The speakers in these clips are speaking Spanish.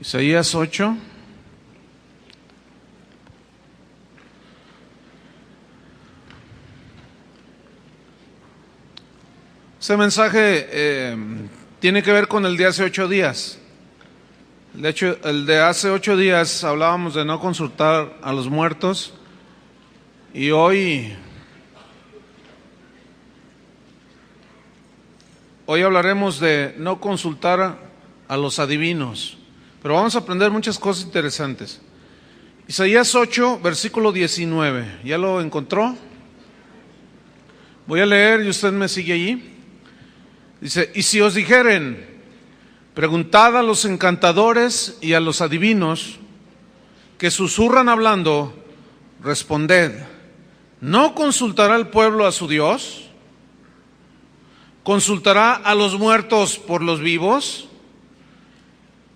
Isaías 8. Este mensaje tiene que ver con el de hace 8 días. De hecho, el de hace 8 días hablábamos de no consultar a los muertos y hoy hablaremos de no consultar a los adivinos. Pero vamos a aprender muchas cosas interesantes. Isaías 8, versículo 19. ¿Ya lo encontró? Voy a leer y usted me sigue allí. Dice: y si os dijeren, preguntad a los encantadores y a los adivinos que susurran hablando, responded, ¿no consultará el pueblo a su Dios? ¿Consultará a los muertos por los vivos?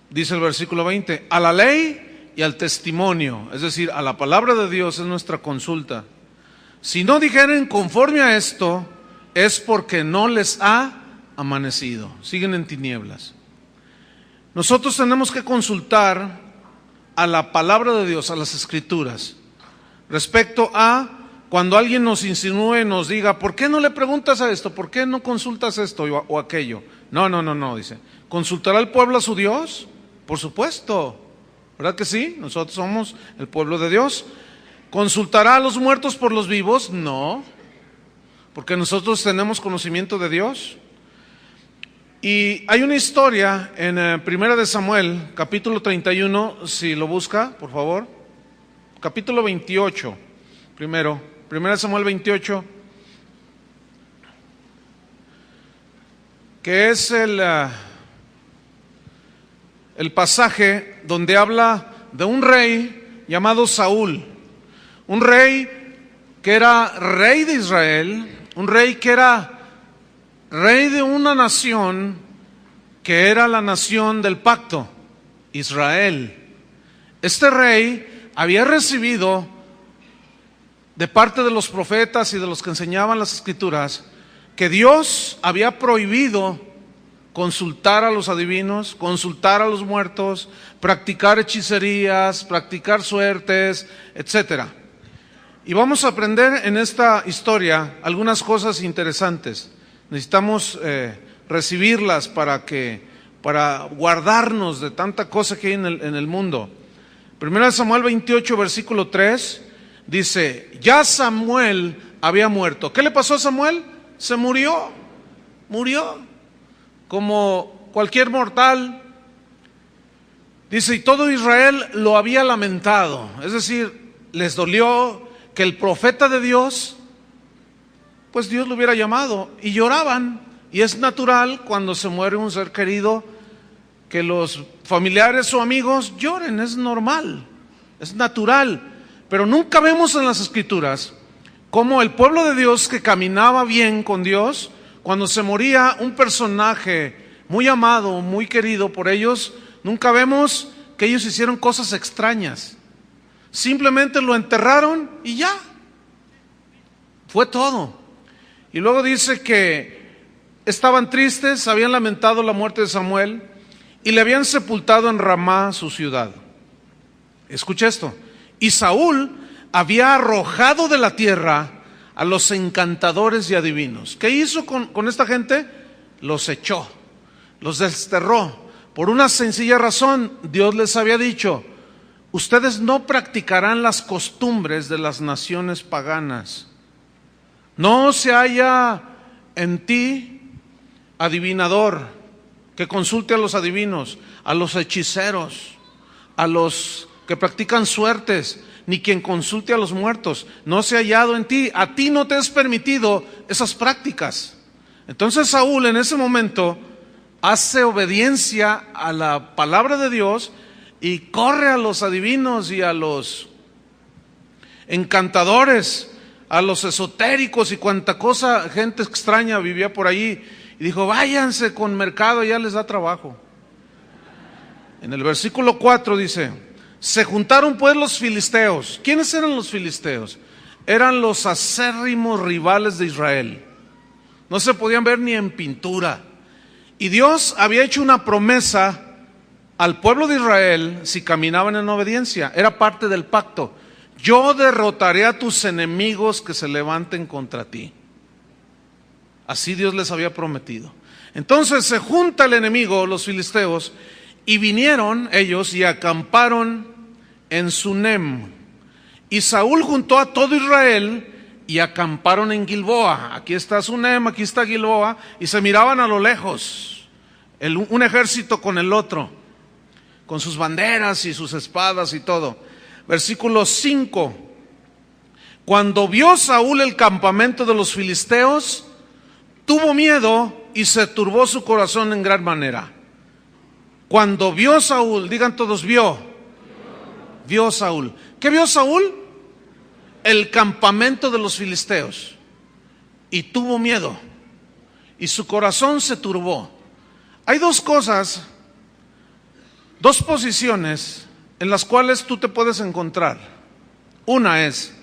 Dice el versículo 20, a la ley y al testimonio, es decir, a la palabra de Dios es nuestra consulta. Si no dijeren conforme a esto, es porque no les ha amanecido, siguen en tinieblas. Nosotros tenemos que consultar a la palabra de Dios, a las escrituras, respecto a cuando alguien nos insinúe, nos diga, ¿por qué no le preguntas a esto? ¿Por qué no consultas esto o aquello? No, dice, ¿consultará el pueblo a su Dios? Por supuesto, ¿verdad que sí? Nosotros somos el pueblo de Dios. ¿Consultará a los muertos por los vivos? No, porque nosotros tenemos conocimiento de Dios. Y hay una historia en 1 de Samuel, capítulo 31, si lo busca, por favor. Capítulo 28, primero, 1 de Samuel 28, que es el pasaje donde habla de un rey llamado Saúl. Un rey que era rey de Israel, un rey que era rey de una nación que era la nación del pacto, Israel. Este rey había recibido de parte de los profetas y de los que enseñaban las escrituras que Dios había prohibido consultar a los adivinos, consultar a los muertos, practicar hechicerías, practicar suertes, etcétera. Y vamos a aprender en esta historia algunas cosas interesantes. Necesitamos recibirlas para guardarnos de tanta cosa que hay en el mundo. 1 Samuel 28, versículo 3, dice, ya Samuel había muerto. ¿Qué le pasó a Samuel? Se murió, como cualquier mortal. Dice, y todo Israel lo había lamentado. Es decir, les dolió que el profeta de Dios, pues Dios lo hubiera llamado, y lloraban. Y es natural cuando se muere un ser querido que los familiares o amigos lloren, es normal, es natural. Pero nunca vemos en las escrituras cómo el pueblo de Dios que caminaba bien con Dios, cuando se moría un personaje muy amado, muy querido por ellos, nunca vemos que ellos hicieron cosas extrañas. Simplemente lo enterraron y ya, fue todo. Y luego dice que estaban tristes, habían lamentado la muerte de Samuel y le habían sepultado en Ramá, su ciudad. Escucha esto. Y Saúl había arrojado de la tierra a los encantadores y adivinos. ¿Qué hizo con esta gente? Los echó, los desterró. Por una sencilla razón, Dios les había dicho, ustedes no practicarán las costumbres de las naciones paganas. No se haya en ti adivinador que consulte a los adivinos, a los hechiceros, a los que practican suertes, ni quien consulte a los muertos. No se ha hallado en ti, a ti no te es permitido esas prácticas. Entonces Saúl en ese momento hace obediencia a la palabra de Dios y corre a los adivinos y a los encantadores, a los esotéricos y cuanta cosa, gente extraña vivía por ahí. Y dijo, váyanse con mercado, ya les da trabajo. En el versículo 4 dice, se juntaron pues los filisteos. ¿Quiénes eran los filisteos? Eran los acérrimos rivales de Israel. No se podían ver ni en pintura. Y Dios había hecho una promesa al pueblo de Israel si caminaban en obediencia. Era parte del pacto. Yo derrotaré a tus enemigos que se levanten contra ti. Así Dios les había prometido. Entonces se junta el enemigo, los filisteos, y vinieron ellos y acamparon en Sunem. Y Saúl juntó a todo Israel y acamparon en Gilboa. Aquí está Sunem, aquí está Gilboa, y se miraban a lo lejos, un ejército con el otro, con sus banderas y sus espadas y todo. Versículo 5. Cuando vio Saúl el campamento de los filisteos, tuvo miedo y se turbó su corazón en gran manera. Cuando vio Saúl, digan todos, vio Saúl. ¿Qué vio Saúl? El campamento de los filisteos. Y tuvo miedo. Y su corazón se turbó. Hay dos cosas, dos posiciones en las cuales tú te puedes encontrar. Una es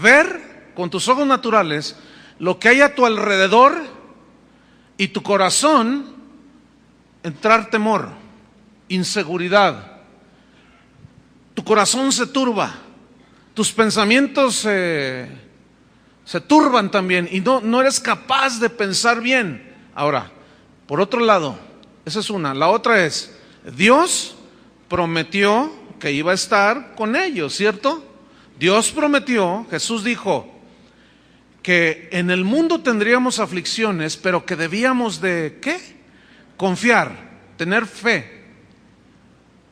ver con tus ojos naturales lo que hay a tu alrededor y tu corazón entrar temor, inseguridad. Tu corazón se turba, tus pensamientos se turban también y no eres capaz de pensar bien. Ahora, por otro lado, esa es una. La otra es, Dios prometió que iba a estar con ellos, ¿cierto? Dios prometió, Jesús dijo que en el mundo tendríamos aflicciones, pero que debíamos de, ¿qué? Confiar, tener fe.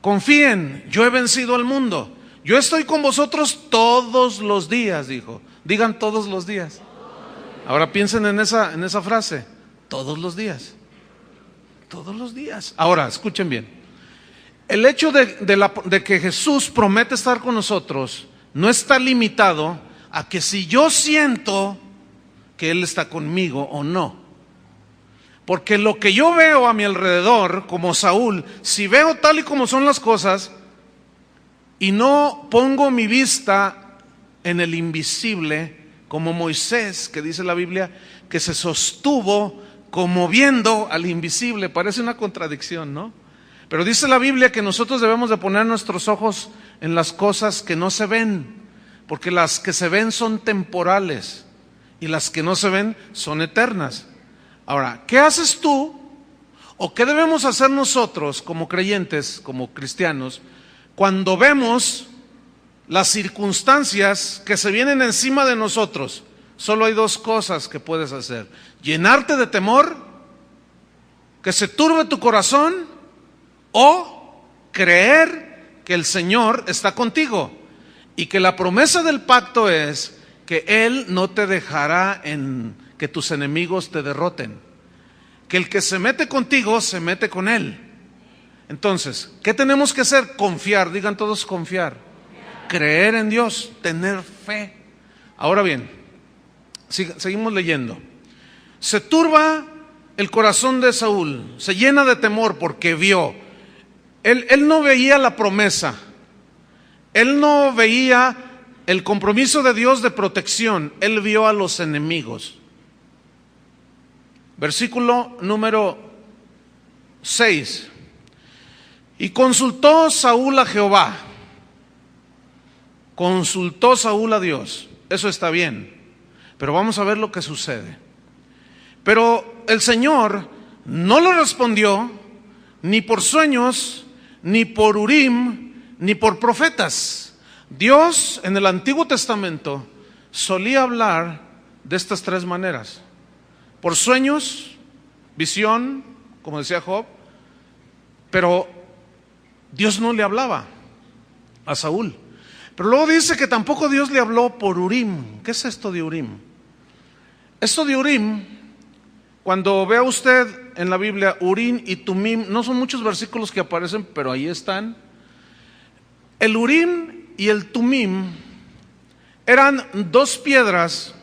Confíen, yo he vencido al mundo. Yo estoy con vosotros todos los días, dijo. Digan todos los días. Ahora piensen en esa frase, todos los días. Todos los días. Ahora, escuchen bien. El hecho de que Jesús promete estar con nosotros no está limitado a que si yo siento que Él está conmigo o no. Porque lo que yo veo a mi alrededor, como Saúl, si veo tal y como son las cosas y no pongo mi vista en el invisible, como Moisés, que dice la Biblia, que se sostuvo como viendo al invisible, parece una contradicción, ¿no? Pero dice la Biblia que nosotros debemos de poner nuestros ojos en las cosas que no se ven, porque las que se ven son temporales y las que no se ven son eternas. Ahora, ¿qué haces tú o qué debemos hacer nosotros como creyentes, como cristianos, cuando vemos las circunstancias que se vienen encima de nosotros? Solo hay dos cosas que puedes hacer: llenarte de temor, que se turbe tu corazón, o creer que el Señor está contigo y que la promesa del pacto es que Él no te dejará en que tus enemigos te derroten, que el que se mete contigo se mete con Él. Entonces, ¿qué tenemos que hacer? Confiar, digan todos confiar, creer en Dios, tener fe. Ahora bien, seguimos leyendo. Se turba el corazón de Saúl, se llena de temor porque vio. Él no veía la promesa, él no veía el compromiso de Dios de protección, él vio a los enemigos. Versículo número 6. Y consultó Saúl a Jehová, consultó Saúl a Dios. Eso está bien, pero vamos a ver lo que sucede. Pero el Señor no le respondió ni por sueños, ni por Urim, ni por profetas. Dios en el Antiguo Testamento solía hablar de estas tres maneras: por sueños, visión, como decía Job, pero Dios no le hablaba a Saúl. Pero luego dice que tampoco Dios le habló por Urim. ¿Qué es esto de Urim? Esto de Urim, cuando vea usted en la Biblia Urim y Tumim, no son muchos versículos que aparecen, pero ahí están. El Urim y el Tumim eran dos piedras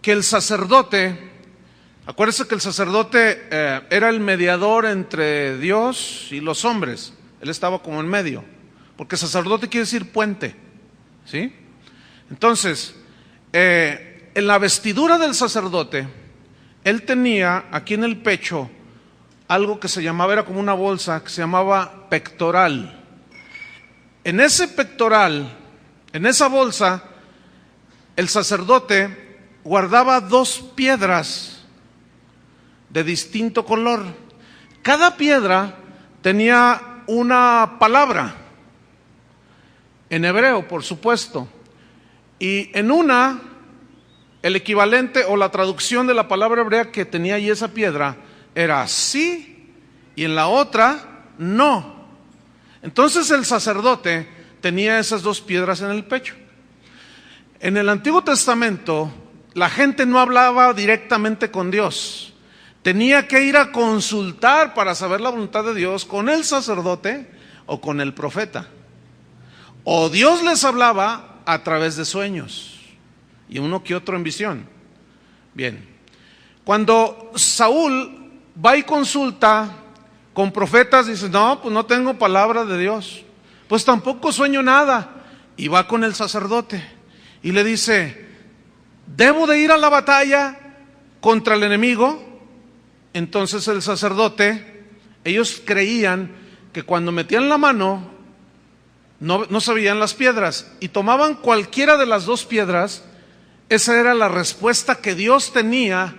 que el sacerdote, acuérdense que el sacerdote era el mediador entre Dios y los hombres. Él estaba como en medio, porque sacerdote quiere decir puente, ¿sí? Entonces, en la vestidura del sacerdote, él tenía aquí en el pecho algo que se llamaba, era como una bolsa, que se llamaba pectoral. En ese pectoral, en esa bolsa, el sacerdote guardaba 2 piedras de distinto color. Cada piedra tenía una palabra, en hebreo, por supuesto, y en una, el equivalente o la traducción de la palabra hebrea que tenía ahí esa piedra era sí, y en la otra no. Entonces el sacerdote tenía esas 2 piedras en el pecho. En el Antiguo Testamento la gente no hablaba directamente con Dios. Tenía que ir a consultar para saber la voluntad de Dios con el sacerdote o con el profeta. O Dios les hablaba a través de sueños y uno que otro en visión. Bien, cuando Saúl va y consulta con profetas, dice, no, pues no tengo palabra de Dios, pues tampoco sueño nada. Y va con el sacerdote y le dice, ¿debo de ir a la batalla contra el enemigo? Entonces el sacerdote, ellos creían que cuando metían la mano no se veían las piedras, y tomaban cualquiera de las 2 piedras. Esa era la respuesta que Dios tenía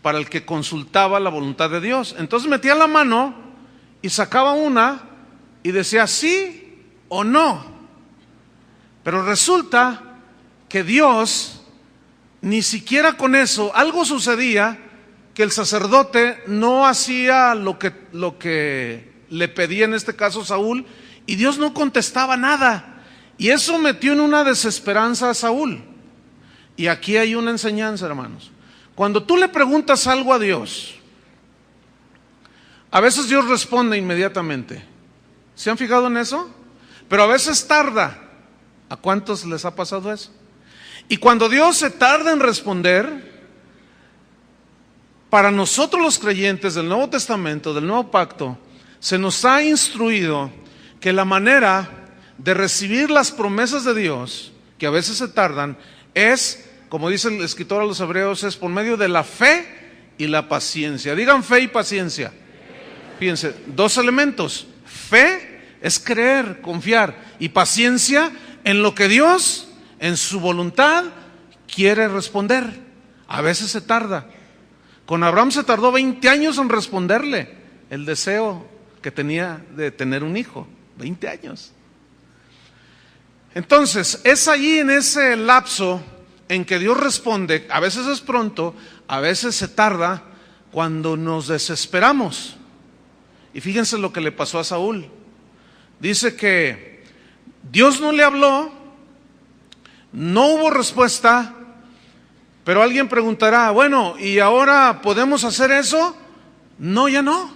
para el que consultaba la voluntad de Dios. Entonces metía la mano y sacaba una y decía sí o no. Pero resulta que Dios, ni siquiera con eso, algo sucedía, que el sacerdote no hacía lo que le pedía en este caso Saúl, y Dios no contestaba nada, y eso metió en una desesperanza a Saúl. Y aquí hay una enseñanza, hermanos. Cuando tú le preguntas algo a Dios, a veces Dios responde inmediatamente. ¿Se han fijado en eso? Pero a veces tarda. ¿A cuántos les ha pasado eso? Y cuando Dios se tarda en responder, para nosotros los creyentes del Nuevo Testamento, del Nuevo Pacto, se nos ha instruido que la manera de recibir las promesas de Dios, que a veces se tardan, es, como dice el escritor a los Hebreos, es por medio de la fe y la paciencia. Digan fe y paciencia. Fíjense, 2 elementos. Fe es creer, confiar, y paciencia en lo que Dios, en su voluntad, quiere responder. A veces se tarda. Con Abraham se tardó 20 años en responderle el deseo que tenía de tener un hijo. 20 años. Entonces, es allí en ese lapso en que Dios responde. A veces es pronto, a veces se tarda, cuando nos desesperamos. Y fíjense lo que le pasó a Saúl. Dice que Dios no le habló, no hubo respuesta, pero alguien preguntará, bueno, ¿y ahora podemos hacer eso? No, ya no.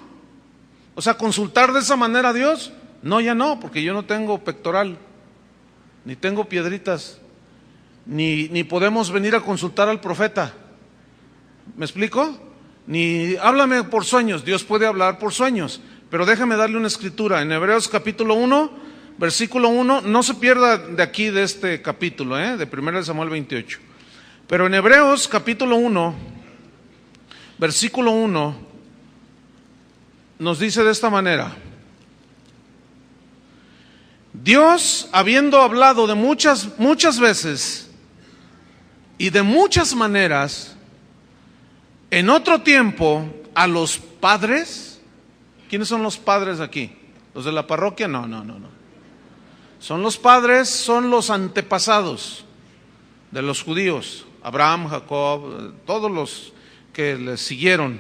O sea, consultar de esa manera a Dios, no, ya no, porque yo no tengo pectoral, ni tengo piedritas, ni podemos venir a consultar al profeta. ¿Me explico? Ni háblame por sueños. Dios puede hablar por sueños, pero déjame darle una escritura. En Hebreos capítulo 1, versículo 1, no se pierda de aquí, de este capítulo, de 1 Samuel 28. Pero en Hebreos capítulo 1, versículo 1, nos dice de esta manera: Dios, habiendo hablado de muchas veces y de muchas maneras en otro tiempo a los padres. ¿Quiénes son los padres aquí? ¿Los de la parroquia? No. Son los padres, son los antepasados de los judíos. Abraham, Jacob, todos los que les siguieron.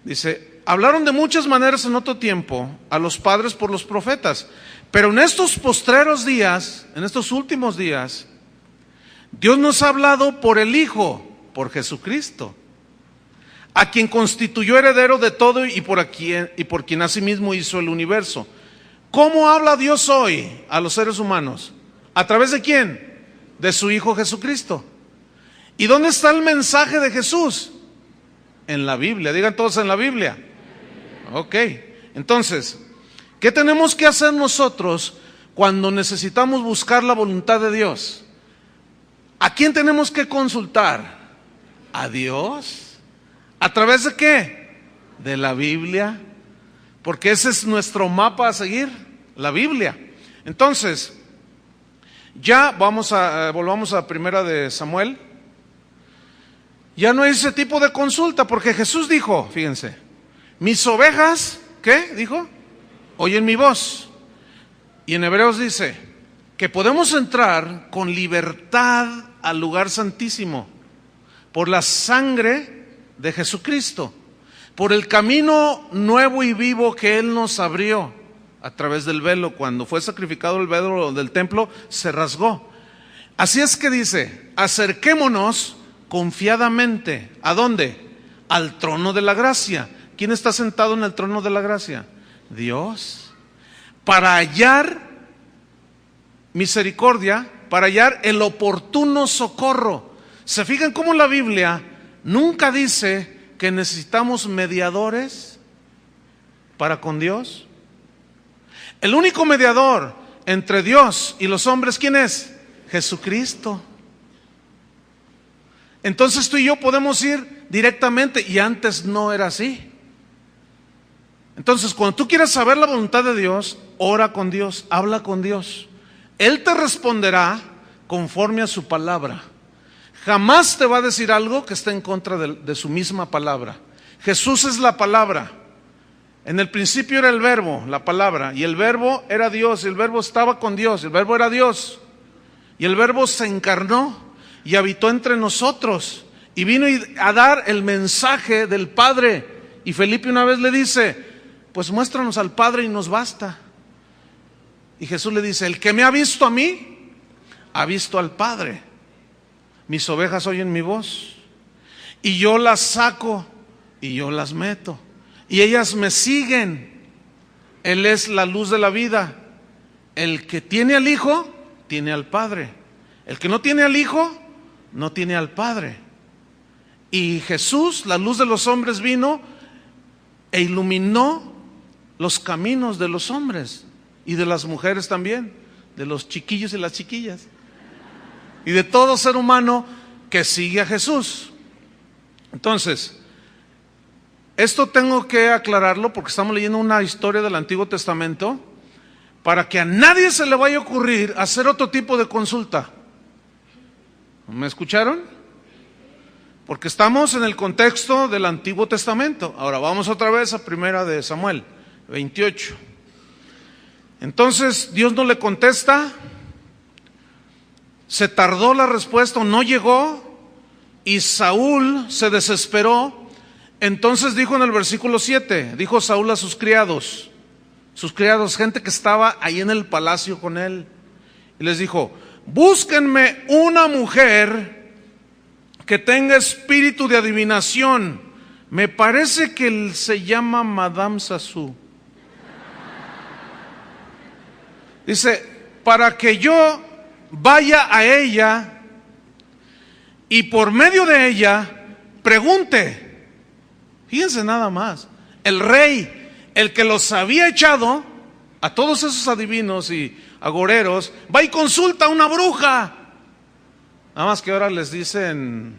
Dice, hablaron de muchas maneras en otro tiempo a los padres por los profetas. Pero en estos postreros días, en estos últimos días, Dios nos ha hablado por el Hijo, por Jesucristo, a quien constituyó heredero de todo y por quien asimismo hizo el universo. ¿Cómo habla Dios hoy a los seres humanos? ¿A través de quién? De su Hijo Jesucristo. ¿Y dónde está el mensaje de Jesús? En la Biblia. Digan todos, en la Biblia. Ok, entonces, ¿qué tenemos que hacer nosotros cuando necesitamos buscar la voluntad de Dios? ¿A quién tenemos que consultar? ¿A Dios? ¿A través de qué? De la Biblia, porque ese es nuestro mapa a seguir, la Biblia. Entonces, ya volvamos a Primera de Samuel. Ya no hay ese tipo de consulta, porque Jesús dijo, fíjense, mis ovejas, ¿qué? Dijo, oyen mi voz. Y en Hebreos dice que podemos entrar con libertad al lugar santísimo por la sangre de Jesucristo, por el camino nuevo y vivo que Él nos abrió a través del velo. Cuando fue sacrificado el velo del templo, se rasgó. Así es que dice, acerquémonos confiadamente. ¿A dónde? Al trono de la gracia. ¿Quién está sentado en el trono de la gracia? Dios. Para hallar misericordia, para hallar el oportuno socorro. ¿Se fijan cómo la Biblia nunca dice que necesitamos mediadores para con Dios? El único mediador entre Dios y los hombres, ¿quién es? Jesucristo. Entonces tú y yo podemos ir directamente, y antes no era así. Entonces, cuando tú quieras saber la voluntad de Dios, ora con Dios, habla con Dios. Él te responderá conforme a su palabra. Jamás te va a decir algo que esté en contra de su misma palabra. Jesús es la palabra. En el principio era el verbo, la palabra, y el verbo era Dios, y el verbo estaba con Dios, el verbo era Dios, y el verbo se encarnó y habitó entre nosotros, y vino a dar el mensaje del Padre. Y Felipe una vez le dice, pues muéstranos al Padre y nos basta. Y Jesús le dice, el que me ha visto a mí, ha visto al Padre. Mis ovejas oyen mi voz, y yo las saco, y yo las meto, y ellas me siguen. Él es la luz de la vida. El que tiene al Hijo, tiene al Padre. El que no tiene al Hijo, no tiene al Padre. Y Jesús, la luz de los hombres, vino e iluminó los caminos de los hombres y de las mujeres también, de los chiquillos y las chiquillas, y de todo ser humano que sigue a Jesús. Entonces, esto tengo que aclararlo porque estamos leyendo una historia del Antiguo Testamento, para que a nadie se le vaya a ocurrir hacer otro tipo de consulta. ¿Me escucharon? Porque estamos en el contexto del Antiguo Testamento. Ahora vamos otra vez a Primera de Samuel 28. Entonces Dios no le contesta, se tardó la respuesta, no llegó, y Saúl se desesperó. Entonces dijo en el versículo 7, dijo Saúl a sus criados, gente que estaba ahí en el palacio con él, y les dijo, búsquenme una mujer que tenga espíritu de adivinación. Me parece que él se llama Madame Sassou. Dice, para que yo vaya a ella y por medio de ella pregunte. Fíjense nada más, el rey, el que los había echado a todos esos adivinos y agoreros, va y consulta a una bruja. Nada más que ahora les dicen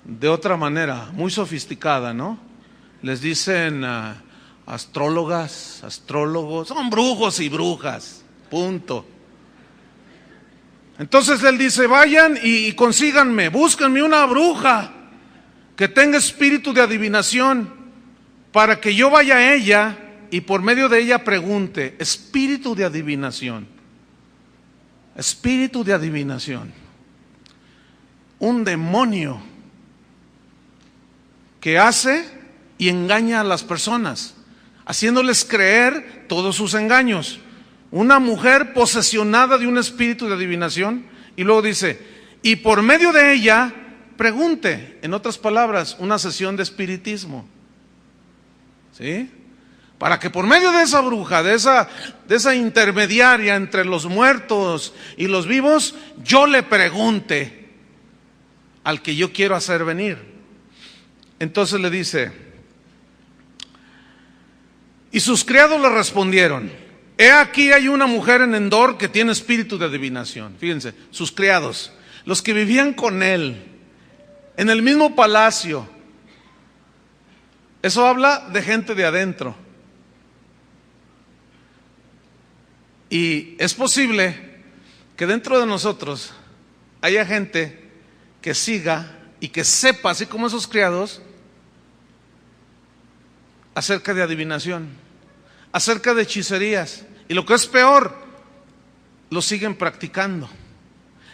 de otra manera, muy sofisticada, ¿no? Les dicen astrólogas, astrólogos, son brujos y brujas, punto. Entonces él dice, vayan y consíganme, búsquenme una bruja que tenga espíritu de adivinación, para que yo vaya a ella y por medio de ella pregunte. Espíritu de adivinación. Espíritu de adivinación. Un demonio que hace y engaña a las personas, haciéndoles creer todos sus engaños. Una mujer posesionada de un espíritu de adivinación, y luego dice, y por medio de ella pregunte. En otras palabras, una sesión de espiritismo, ¿sí? Para que por medio de esa bruja, de esa intermediaria entre los muertos y los vivos, yo le pregunte al que yo quiero hacer venir. Entonces le dice, y sus criados le respondieron, he aquí hay una mujer en Endor que tiene espíritu de adivinación. Fíjense, sus criados, los que vivían con él en el mismo palacio, Eso habla de gente de adentro. Y es posible que dentro de nosotros haya gente que siga y que sepa, así como esos criados, acerca de adivinación, acerca de hechicerías. Y lo que es peor, lo siguen practicando.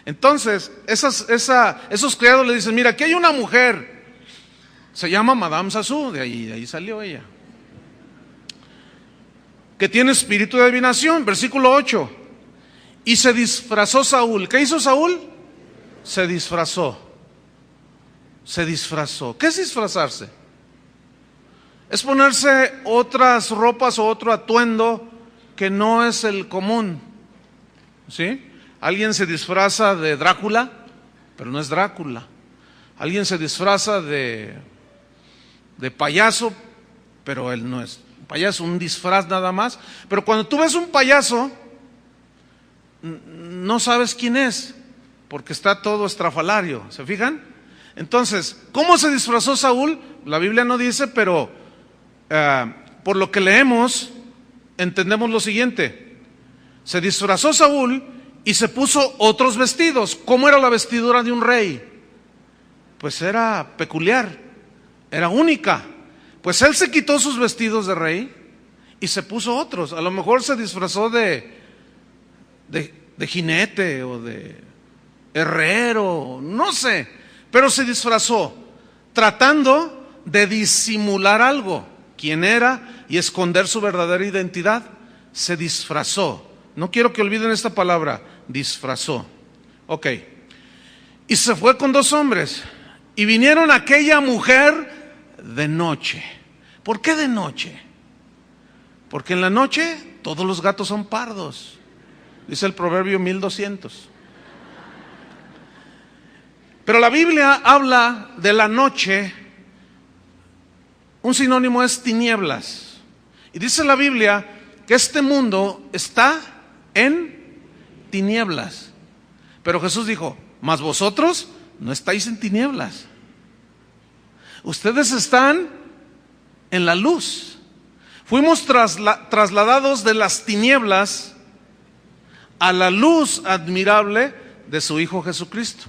Entonces, esos criados le dicen, mira, aquí hay una mujer, se llama Madame Sassou, de ahí salió ella, que tiene espíritu de adivinación. Versículo 8. Y se disfrazó Saúl. ¿Qué hizo Saúl? Se disfrazó. Se disfrazó. ¿Qué es disfrazarse? Es ponerse otras ropas o otro atuendo que no es el común. ¿Sí? Alguien se disfraza de Drácula, pero no es Drácula. Alguien se disfraza de payaso, pero él no es un payaso, un disfraz nada más. Pero cuando tú ves un payaso, no sabes quién es, porque está todo estrafalario. ¿Se fijan? Entonces, ¿cómo se disfrazó Saúl? La Biblia no dice, pero por lo que leemos, entendemos lo siguiente. Se disfrazó Saúl y se puso otros vestidos. ¿Cómo era la vestidura de un rey? Pues era peculiar, era única. Pues él se quitó sus vestidos de rey y se puso otros. A lo mejor se disfrazó de jinete o de herrero, no sé, pero se disfrazó tratando de disimular algo, quién era, y esconder su verdadera identidad. Se disfrazó. No quiero que olviden esta palabra, disfrazó. Ok. Y se fue con 2 hombres y vinieron a aquella mujer de noche. ¿Por qué de noche? Porque en la noche todos los gatos son pardos, dice el Proverbio 1200. Pero la Biblia habla de la noche, un sinónimo es tinieblas. Y dice la Biblia que este mundo está en tinieblas. Pero Jesús dijo, mas vosotros no estáis en tinieblas. Ustedes están en la luz. Fuimos trasladados de las tinieblas a la luz admirable de su Hijo Jesucristo.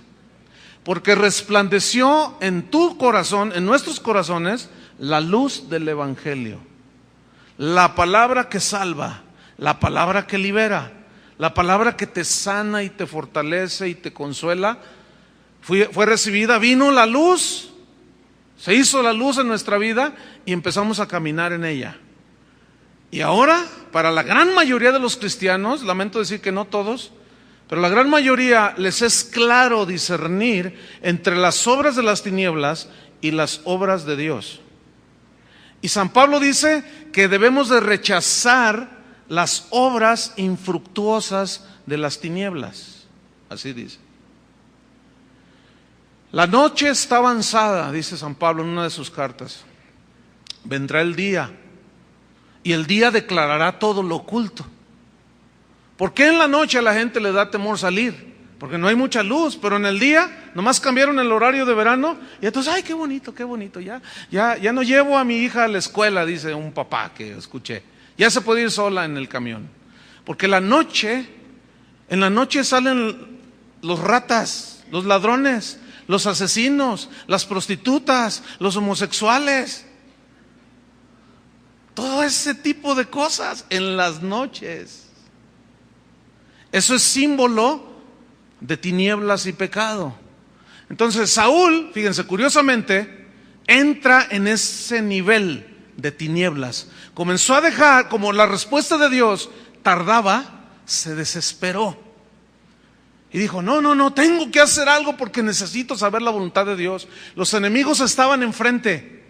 Porque resplandeció en tu corazón, en nuestros corazones, la luz del Evangelio. La palabra que salva, la palabra que libera, la palabra que te sana y te fortalece y te consuela, fue recibida, vino la luz, se hizo la luz en nuestra vida y empezamos a caminar en ella. Y ahora, para la gran mayoría de los cristianos, lamento decir que no todos, pero la gran mayoría les es claro discernir entre las obras de las tinieblas y las obras de Dios. Y San Pablo dice que debemos de rechazar las obras infructuosas de las tinieblas. Así dice. La noche está avanzada, dice San Pablo en una de sus cartas. Vendrá el día, y el día declarará todo lo oculto. ¿Por qué en la noche a la gente le da temor salir? Porque no hay mucha luz, pero en el día nomás cambiaron el horario de verano y entonces, ay, qué bonito, ya no llevo a mi hija a la escuela, dice un papá que escuché. Ya se puede ir sola en el camión. Porque en la noche salen los ratas, los ladrones, los asesinos, las prostitutas, los homosexuales. Todo ese tipo de cosas en las noches. Eso es símbolo de tinieblas y pecado. Entonces Saúl, fíjense, curiosamente, entra en ese nivel de tinieblas. Comenzó a dejar, como la respuesta de Dios tardaba, se desesperó. Y dijo, no, tengo que hacer algo porque necesito saber la voluntad de Dios. Los enemigos estaban enfrente.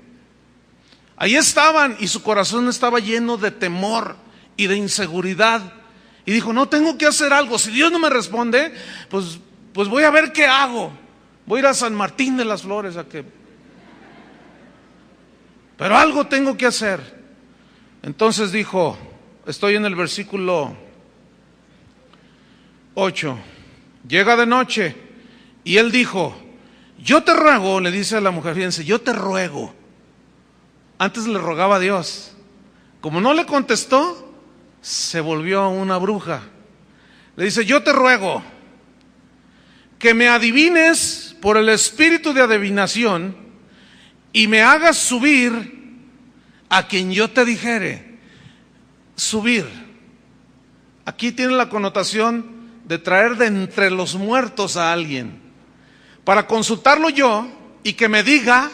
Ahí estaban y su corazón estaba lleno de temor y de inseguridad. Y dijo, no, tengo que hacer algo. Si Dios no me responde, pues voy a ver qué hago. Voy a ir a San Martín de las Flores pero algo tengo que hacer. Entonces dijo, estoy en el versículo 8. Llega de noche y él dijo, yo te ruego, le dice a la mujer, fíjense, yo te ruego, Antes le rogaba a Dios. Como no le contestó, se volvió una bruja. Le dice: yo te ruego que me adivines por el espíritu de adivinación y me hagas subir a quien yo te dijere. Subir. Aquí tiene la connotación de traer de entre los muertos a alguien, para consultarlo yo y que me diga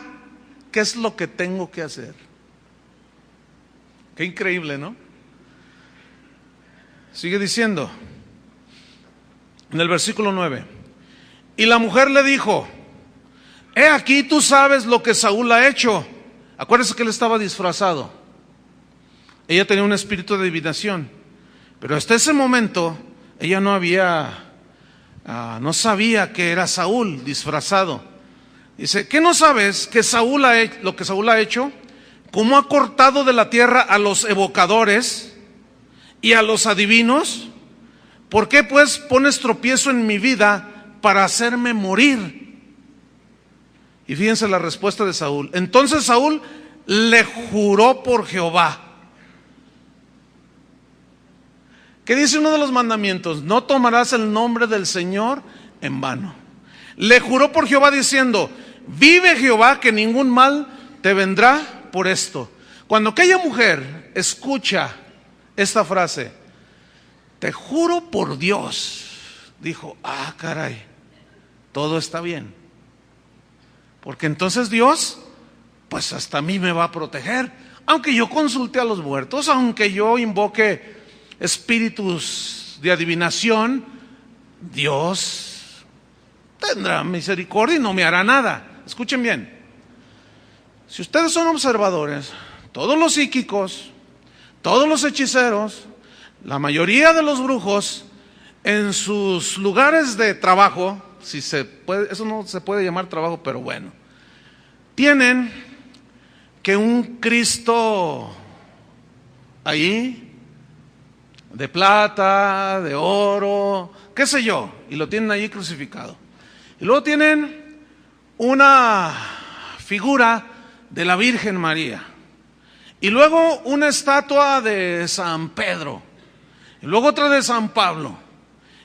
qué es lo que tengo que hacer. Qué increíble, ¿no? Sigue diciendo en el versículo 9: y la mujer le dijo: he aquí, tú sabes lo que Saúl ha hecho. Acuérdense que él estaba disfrazado. Ella tenía un espíritu de adivinación, pero hasta ese momento ella no sabía que era Saúl disfrazado. Dice: ¿qué no sabes que lo que Saúl ha hecho? ¿Cómo ha cortado de la tierra a los evocadores y a los adivinos? ¿Por qué pues pones tropiezo en mi vida para hacerme morir? Y fíjense la respuesta de Saúl. Entonces Saúl le juró por Jehová. ¿Qué dice uno de los mandamientos? No tomarás el nombre del Señor en vano. Le juró por Jehová diciendo: vive Jehová, que ningún mal te vendrá por esto. Cuando aquella mujer escucha esta frase, te juro por Dios, dijo: ah, caray, todo está bien. Porque entonces Dios, pues hasta a mí me va a proteger. Aunque yo consulte a los muertos, aunque yo invoque espíritus de adivinación, Dios tendrá misericordia y no me hará nada. Escuchen bien. Si ustedes son observadores, todos los psíquicos, todos los hechiceros, la mayoría de los brujos, en sus lugares de trabajo, si se puede, eso no se puede llamar trabajo, pero bueno, tienen que un Cristo ahí, de plata, de oro, qué sé yo, y lo tienen ahí crucificado. Y luego tienen una figura de la Virgen María, y luego una estatua de San Pedro, y luego otra de San Pablo,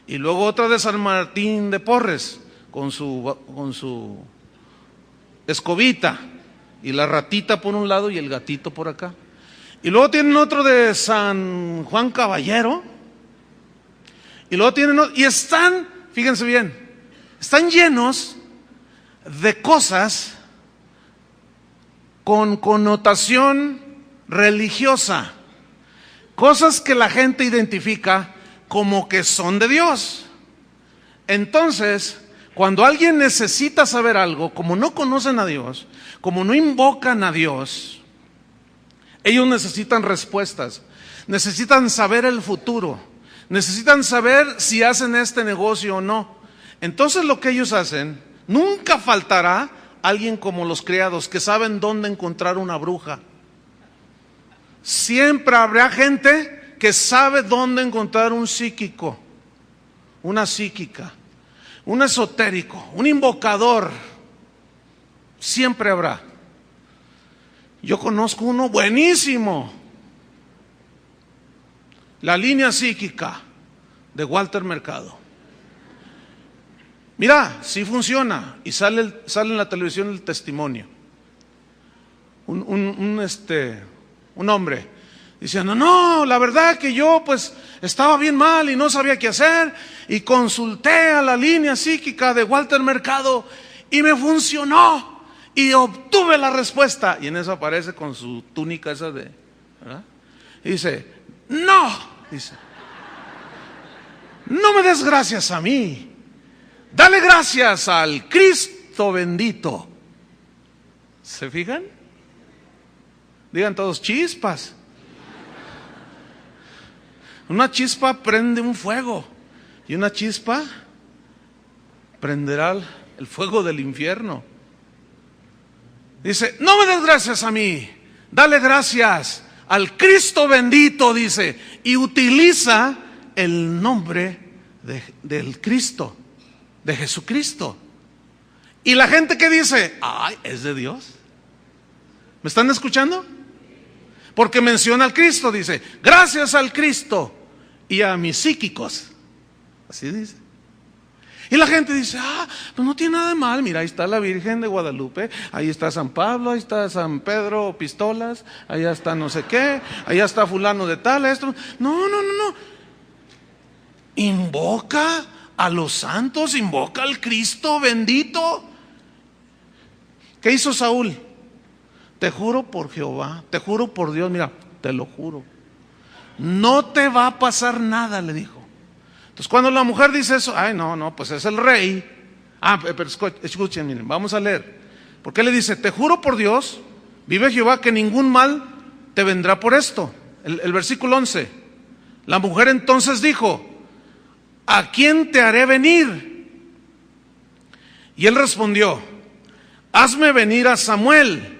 y luego otra de San Martín de Porres con su escobita, y la ratita por un lado y el gatito por acá. Y luego tienen otro de San Juan Caballero, y luego tienen otro, y están, fíjense bien, están llenos de cosas con connotación religiosa, cosas que la gente identifica como que son de Dios. Entonces, cuando alguien necesita saber algo, como no conocen a Dios, como no invocan a Dios, ellos necesitan respuestas, necesitan saber el futuro, necesitan saber si hacen este negocio o no. Entonces lo que ellos hacen, nunca faltará alguien como los criados que saben dónde encontrar una bruja. Siempre habrá gente que sabe dónde encontrar un psíquico, una psíquica, un esotérico, un invocador. Siempre habrá. Yo conozco uno buenísimo, la línea psíquica de Walter Mercado. Mira, sí funciona, y sale en la televisión el testimonio. Un hombre diciendo: no, la verdad que yo pues estaba bien mal y no sabía qué hacer, y consulté a la línea psíquica de Walter Mercado y me funcionó. Y obtuve la respuesta. Y en eso aparece con su túnica esa de, ¿verdad? Y dice: no me des gracias a mí, dale gracias al Cristo bendito. ¿Se fijan? Digan todos: chispas. Una chispa prende un fuego, y una chispa prenderá el fuego del infierno. Dice: no me des gracias a mí, dale gracias al Cristo bendito, dice, y utiliza el nombre del Cristo, de Jesucristo. Y la gente que dice: ay, es de Dios. ¿Me están escuchando? Porque menciona al Cristo, dice, gracias al Cristo y a mis psíquicos. Así dice. Y la gente dice, pues no tiene nada de mal, mira, ahí está la Virgen de Guadalupe, ahí está San Pablo, ahí está San Pedro Pistolas, allá está no sé qué, allá está fulano de tal, esto. No. Invoca a los santos, invoca al Cristo bendito. ¿Qué hizo Saúl? Te juro por Jehová, te juro por Dios, mira, te lo juro, no te va a pasar nada, le dijo. Entonces cuando la mujer dice eso, no, pues es el rey. Pero escuchen, miren, vamos a leer. ¿Por qué le dice? Te juro por Dios, vive Jehová, que ningún mal te vendrá por esto. El versículo 11. La mujer entonces dijo, ¿a quién te haré venir? Y él respondió, hazme venir a Samuel.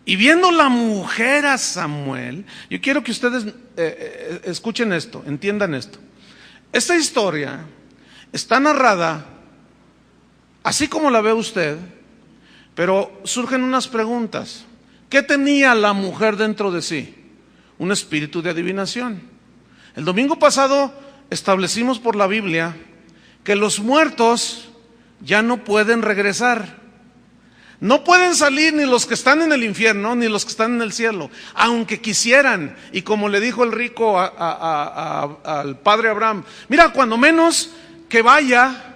Y viendo la mujer a Samuel, yo quiero que ustedes escuchen esto, entiendan esto. Esta historia está narrada así como la ve usted, pero surgen unas preguntas. ¿Qué tenía la mujer dentro de sí? Un espíritu de adivinación. El domingo pasado establecimos por la Biblia que los muertos ya no pueden regresar. No pueden salir ni los que están en el infierno ni los que están en el cielo, aunque quisieran. Y como le dijo el rico al padre Abraham, mira, cuando menos que vaya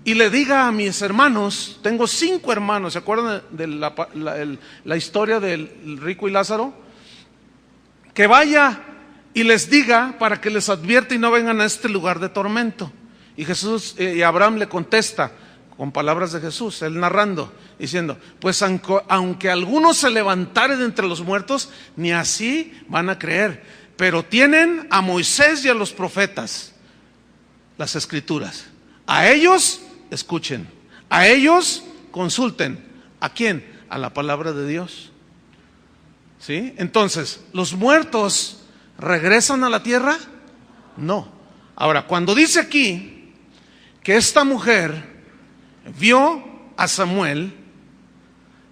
y le diga a mis hermanos, tengo 5 hermanos, ¿se acuerdan de la historia del rico y Lázaro? Que vaya y les diga para que les advierta y no vengan a este lugar de tormento. Y Abraham le contesta con palabras de Jesús, él narrando, diciendo, pues aunque algunos se levantaren de entre los muertos, ni así van a creer, pero tienen a Moisés y a los profetas, las escrituras. A ellos escuchen, a ellos consulten. ¿A quién? A la palabra de Dios. ¿Sí? Entonces, ¿los muertos regresan a la tierra? No. Ahora, cuando dice aquí que esta mujer vio a Samuel,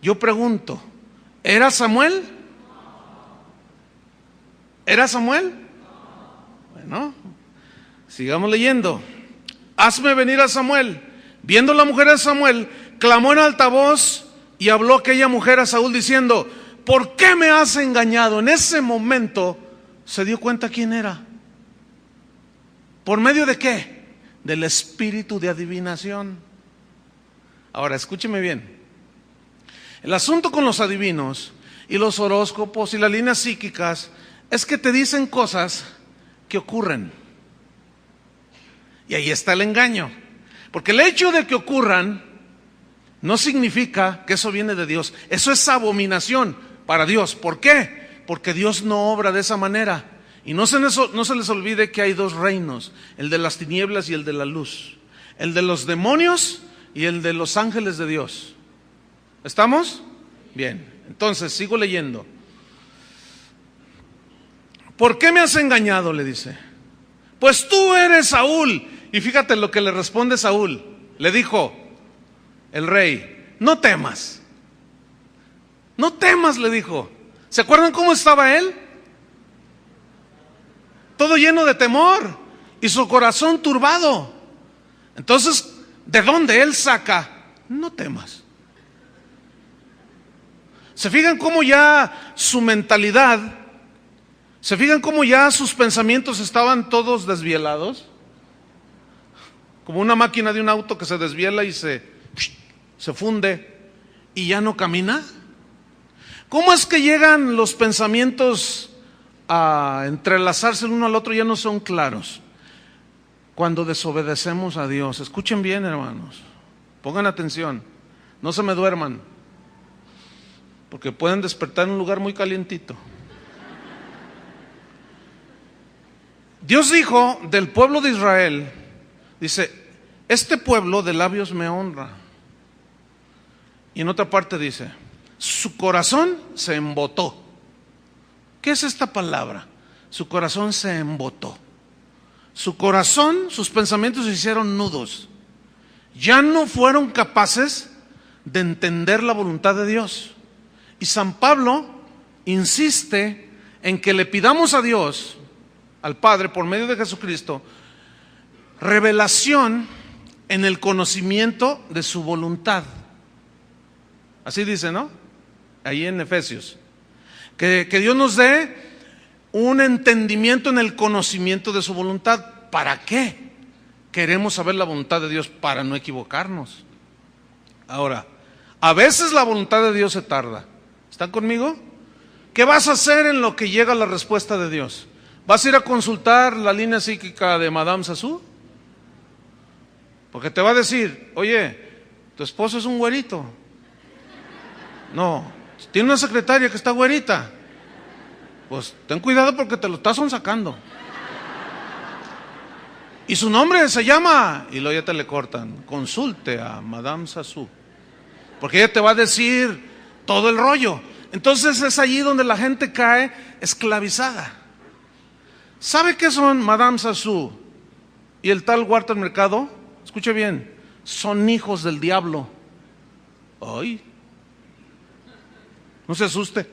yo pregunto, ¿era Samuel? ¿Era Samuel? Bueno, sigamos leyendo. Hazme venir a Samuel. Viendo la mujer a Samuel, clamó en alta voz y habló aquella mujer a Saúl diciendo, ¿por qué me has engañado? En ese momento se dio cuenta quién era. ¿Por medio de qué? Del espíritu de adivinación. Ahora, escúcheme bien. El asunto con los adivinos y los horóscopos y las líneas psíquicas es que te dicen cosas que ocurren. Y ahí está el engaño. Porque el hecho de que ocurran no significa que eso viene de Dios. Eso es abominación para Dios. ¿Por qué? Porque Dios no obra de esa manera. Y no se les olvide que hay 2 reinos, el de las tinieblas y el de la luz. El de los demonios y el de los ángeles de Dios. ¿Estamos? Bien, entonces sigo leyendo. ¿Por qué me has engañado?, le dice. Pues tú eres Saúl. Y fíjate lo que le responde Saúl. Le dijo el rey, no temas. No temas, le dijo. ¿Se acuerdan cómo estaba él? Todo lleno de temor y su corazón turbado. Entonces, ¿de dónde él saca? No temas. ¿Se fijan cómo ya su mentalidad, se fijan cómo ya sus pensamientos estaban todos desvielados? Como una máquina de un auto que se desviela y se funde y ya no camina. ¿Cómo es que llegan los pensamientos a entrelazarse el uno al otro y ya no son claros? Cuando desobedecemos a Dios. Escuchen bien, hermanos, pongan atención, no se me duerman, porque pueden despertar en un lugar muy calientito. Dios dijo del pueblo de Israel, dice, este pueblo de labios me honra. Y en otra parte dice, su corazón se embotó. ¿Qué es esta palabra? Su corazón se embotó. Su corazón, sus pensamientos se hicieron nudos. Ya no fueron capaces de entender la voluntad de Dios. Y San Pablo insiste en que le pidamos a Dios, al Padre, por medio de Jesucristo, revelación en el conocimiento de su voluntad. Así dice, ¿no? Ahí en Efesios. Que Dios nos dé un entendimiento en el conocimiento de su voluntad. ¿Para qué? Queremos saber la voluntad de Dios para no equivocarnos. Ahora, a veces la voluntad de Dios se tarda. ¿Están conmigo? ¿Qué vas a hacer en lo que llega la respuesta de Dios? ¿Vas a ir a consultar la línea psíquica de Madame Sassou? Porque te va a decir, oye, tu esposo es un güerito. No, tiene una secretaria que está güerita. Pues ten cuidado porque te lo estás sacando. Y su nombre se llama, y luego ya te le cortan, consulte a Madame Sassou. Porque ella te va a decir todo el rollo. Entonces es allí donde la gente cae esclavizada. ¿Sabe qué son Madame Sassou y el tal Walter Mercado? Escuche bien, son hijos del diablo. Ay, no se asuste.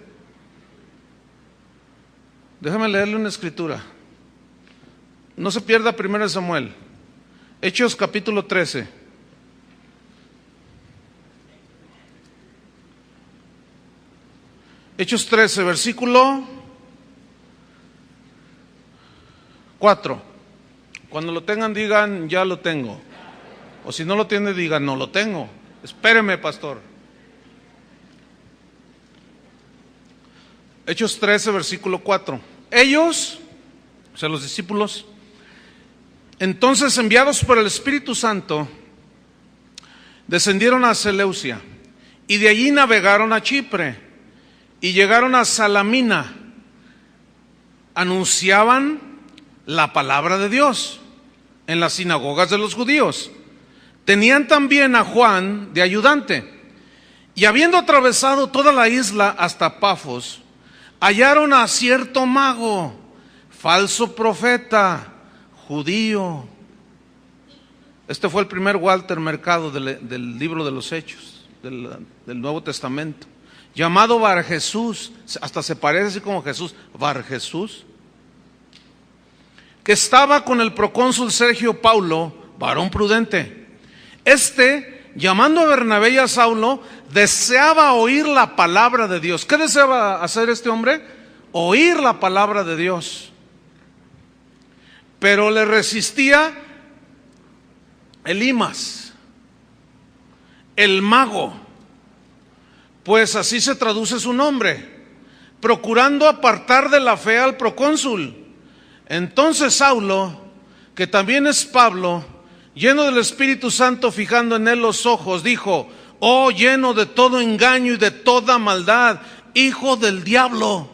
Déjame leerle una escritura. No se pierda 1 Samuel, Hechos capítulo 13. Hechos 13, versículo 4. Cuando lo tengan, digan, ya lo tengo. O si no lo tienen, digan, no lo tengo. Espéreme, pastor. Hechos 13, versículo 4. Ellos, o sea, los discípulos, entonces enviados por el Espíritu Santo, descendieron a Seleucia y de allí navegaron a Chipre y llegaron a Salamina. Anunciaban la palabra de Dios en las sinagogas de los judíos. Tenían también a Juan de ayudante. Y habiendo atravesado toda la isla hasta Pafos, hallaron a cierto mago, falso profeta, judío. Este fue el primer Walter Mercado del libro de los Hechos, del Nuevo Testamento, llamado Bar Jesús, hasta se parece así como Jesús, Bar Jesús, que estaba con el procónsul Sergio Paulo, varón prudente. Llamando a Bernabé y a Saulo, deseaba oír la palabra de Dios. ¿Qué deseaba hacer este hombre? Oír la palabra de Dios. Pero le resistía Elimas, el mago, pues así se traduce su nombre, procurando apartar de la fe al procónsul. Entonces Saulo, que también es Pablo, lleno del Espíritu Santo, fijando en él los ojos, dijo: oh, lleno de todo engaño y de toda maldad, hijo del diablo,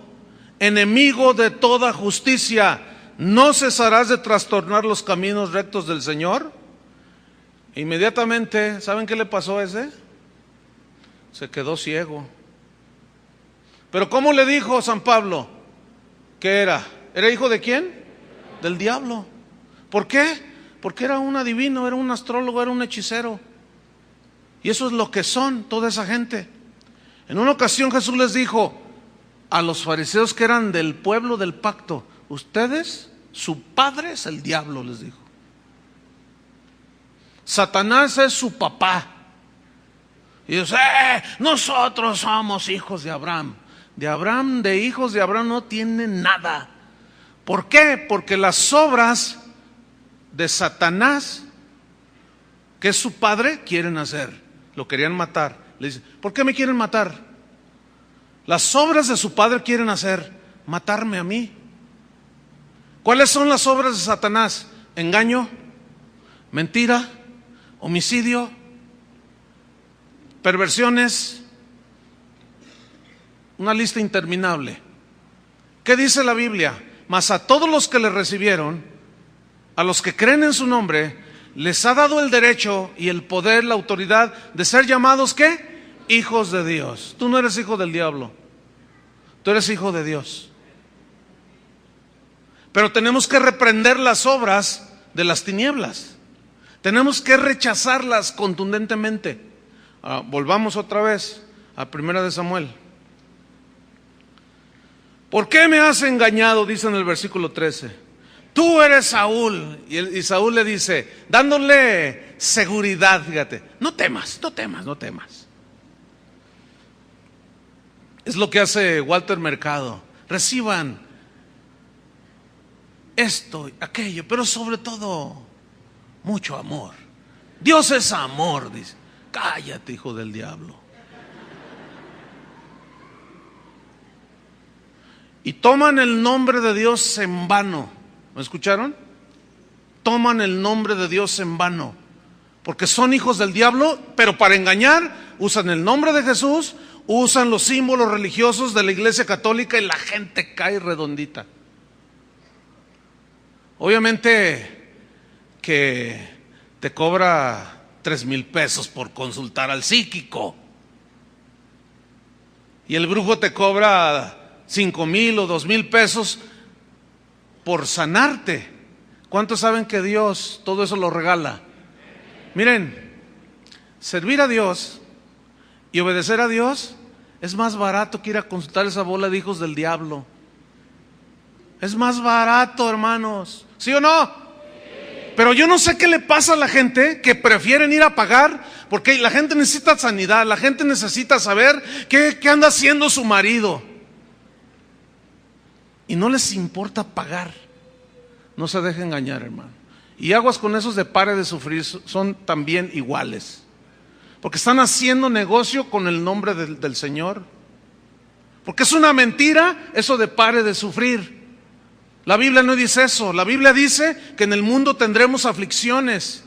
enemigo de toda justicia, ¿no cesarás de trastornar los caminos rectos del Señor? Inmediatamente, ¿saben qué le pasó a ese? Se quedó ciego. Pero ¿cómo le dijo San Pablo? ¿Qué era? ¿Era hijo de quién? Del diablo. ¿Por qué? Porque era un adivino, era un astrólogo, era un hechicero. Y eso es lo que son toda esa gente. En una ocasión Jesús les dijo a los fariseos que eran del pueblo del pacto: ustedes, su padre es el diablo, les dijo. Satanás es su papá. Y ellos, nosotros somos hijos de Abraham. De Abraham, de hijos de Abraham no tienen nada. ¿Por qué? Porque las obras de Satanás, que es su padre, quieren hacer. Lo querían matar. Le dicen, ¿por qué me quieren matar? Las obras de su padre quieren hacer, matarme a mí. ¿Cuáles son las obras de Satanás? Engaño, mentira, homicidio, perversiones, una lista interminable. ¿Qué dice la Biblia? Mas a todos los que le recibieron, a los que creen en su nombre, les ha dado el derecho y el poder, la autoridad de ser llamados, ¿qué? Hijos de Dios. Tú no eres hijo del diablo, tú eres hijo de Dios. Pero tenemos que reprender las obras de las tinieblas. Tenemos que rechazarlas contundentemente. Volvamos otra vez a 1 Samuel. ¿Por qué me has engañado? Dice en el versículo 13. Tú eres Saúl. Y Saúl le dice, dándole seguridad, fíjate, no temas, no temas, no temas. Es lo que hace Walter Mercado. Reciban esto, aquello, pero sobre todo mucho amor. Dios es amor, dice. Cállate, hijo del diablo. Y toman el nombre de Dios en vano. ¿Me escucharon? Toman el nombre de Dios en vano, porque son hijos del diablo, pero para engañar usan el nombre de Jesús, usan los símbolos religiosos de la Iglesia Católica y la gente cae redondita. Obviamente que te cobra 3,000 pesos por consultar al psíquico, y el brujo te cobra 5,000 o 2,000 pesos por sanarte. ¿Cuántos saben que Dios todo eso lo regala? Miren, servir a Dios y obedecer a Dios es más barato que ir a consultar esa bola de hijos del diablo. Es más barato, hermanos, ¿sí o no? Pero yo no sé qué le pasa a la gente que prefieren ir a pagar, porque la gente necesita sanidad, la gente necesita saber qué anda haciendo su marido, y no les importa pagar. No se deje engañar, hermano. Y aguas con esos de pare de sufrir, son también iguales, porque están haciendo negocio con el nombre del Señor. Porque es una mentira eso de pare de sufrir. La Biblia no dice eso. La Biblia dice que en el mundo tendremos aflicciones,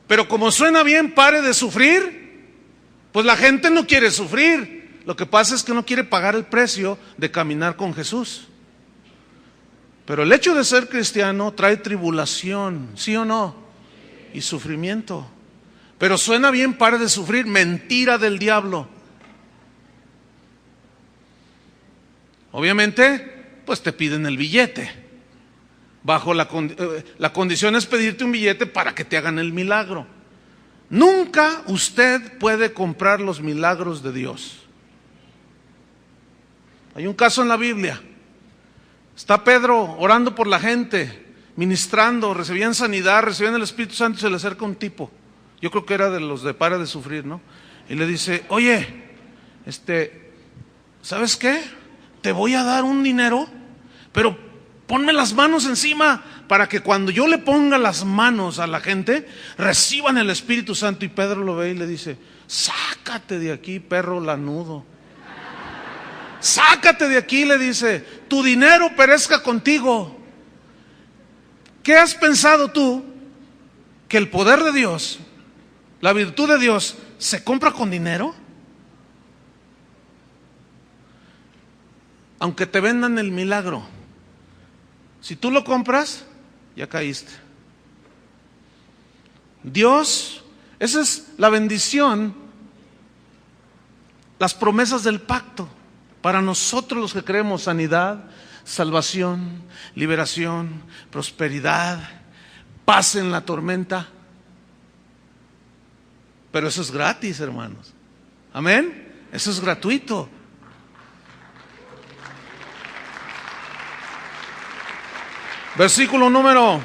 pero como suena bien pare de sufrir, pues la gente no quiere sufrir. Lo que pasa es que no quiere pagar el precio de caminar con Jesús. Pero el hecho de ser cristiano trae tribulación, ¿sí o no? Y sufrimiento. Pero suena bien pare de sufrir, mentira del diablo. Obviamente, pues te piden el billete. Bajo la condición es pedirte un billete para que te hagan el milagro. Nunca usted puede comprar los milagros de Dios. Hay un caso en la Biblia. Está Pedro orando por la gente, ministrando, recibían sanidad, recibían el Espíritu Santo, y se le acerca un tipo. Yo creo que era de los de para de sufrir, ¿no? Y le dice, oye, ¿sabes qué? Te voy a dar un dinero, pero ponme las manos encima para que cuando yo le ponga las manos a la gente, reciban el Espíritu Santo. Y Pedro lo ve y le dice, sácate de aquí, perro lanudo. Sácate de aquí, le dice, tu dinero perezca contigo. ¿Qué has pensado tú? ¿Que el poder de Dios, la virtud de Dios, se compra con dinero? Aunque te vendan el milagro, si tú lo compras, ya caíste. Dios, esa es la bendición, las promesas del pacto. Para nosotros los que creemos, sanidad, salvación, liberación, prosperidad, paz en la tormenta. Pero eso es gratis, hermanos. Amén. Eso es gratuito. Versículo número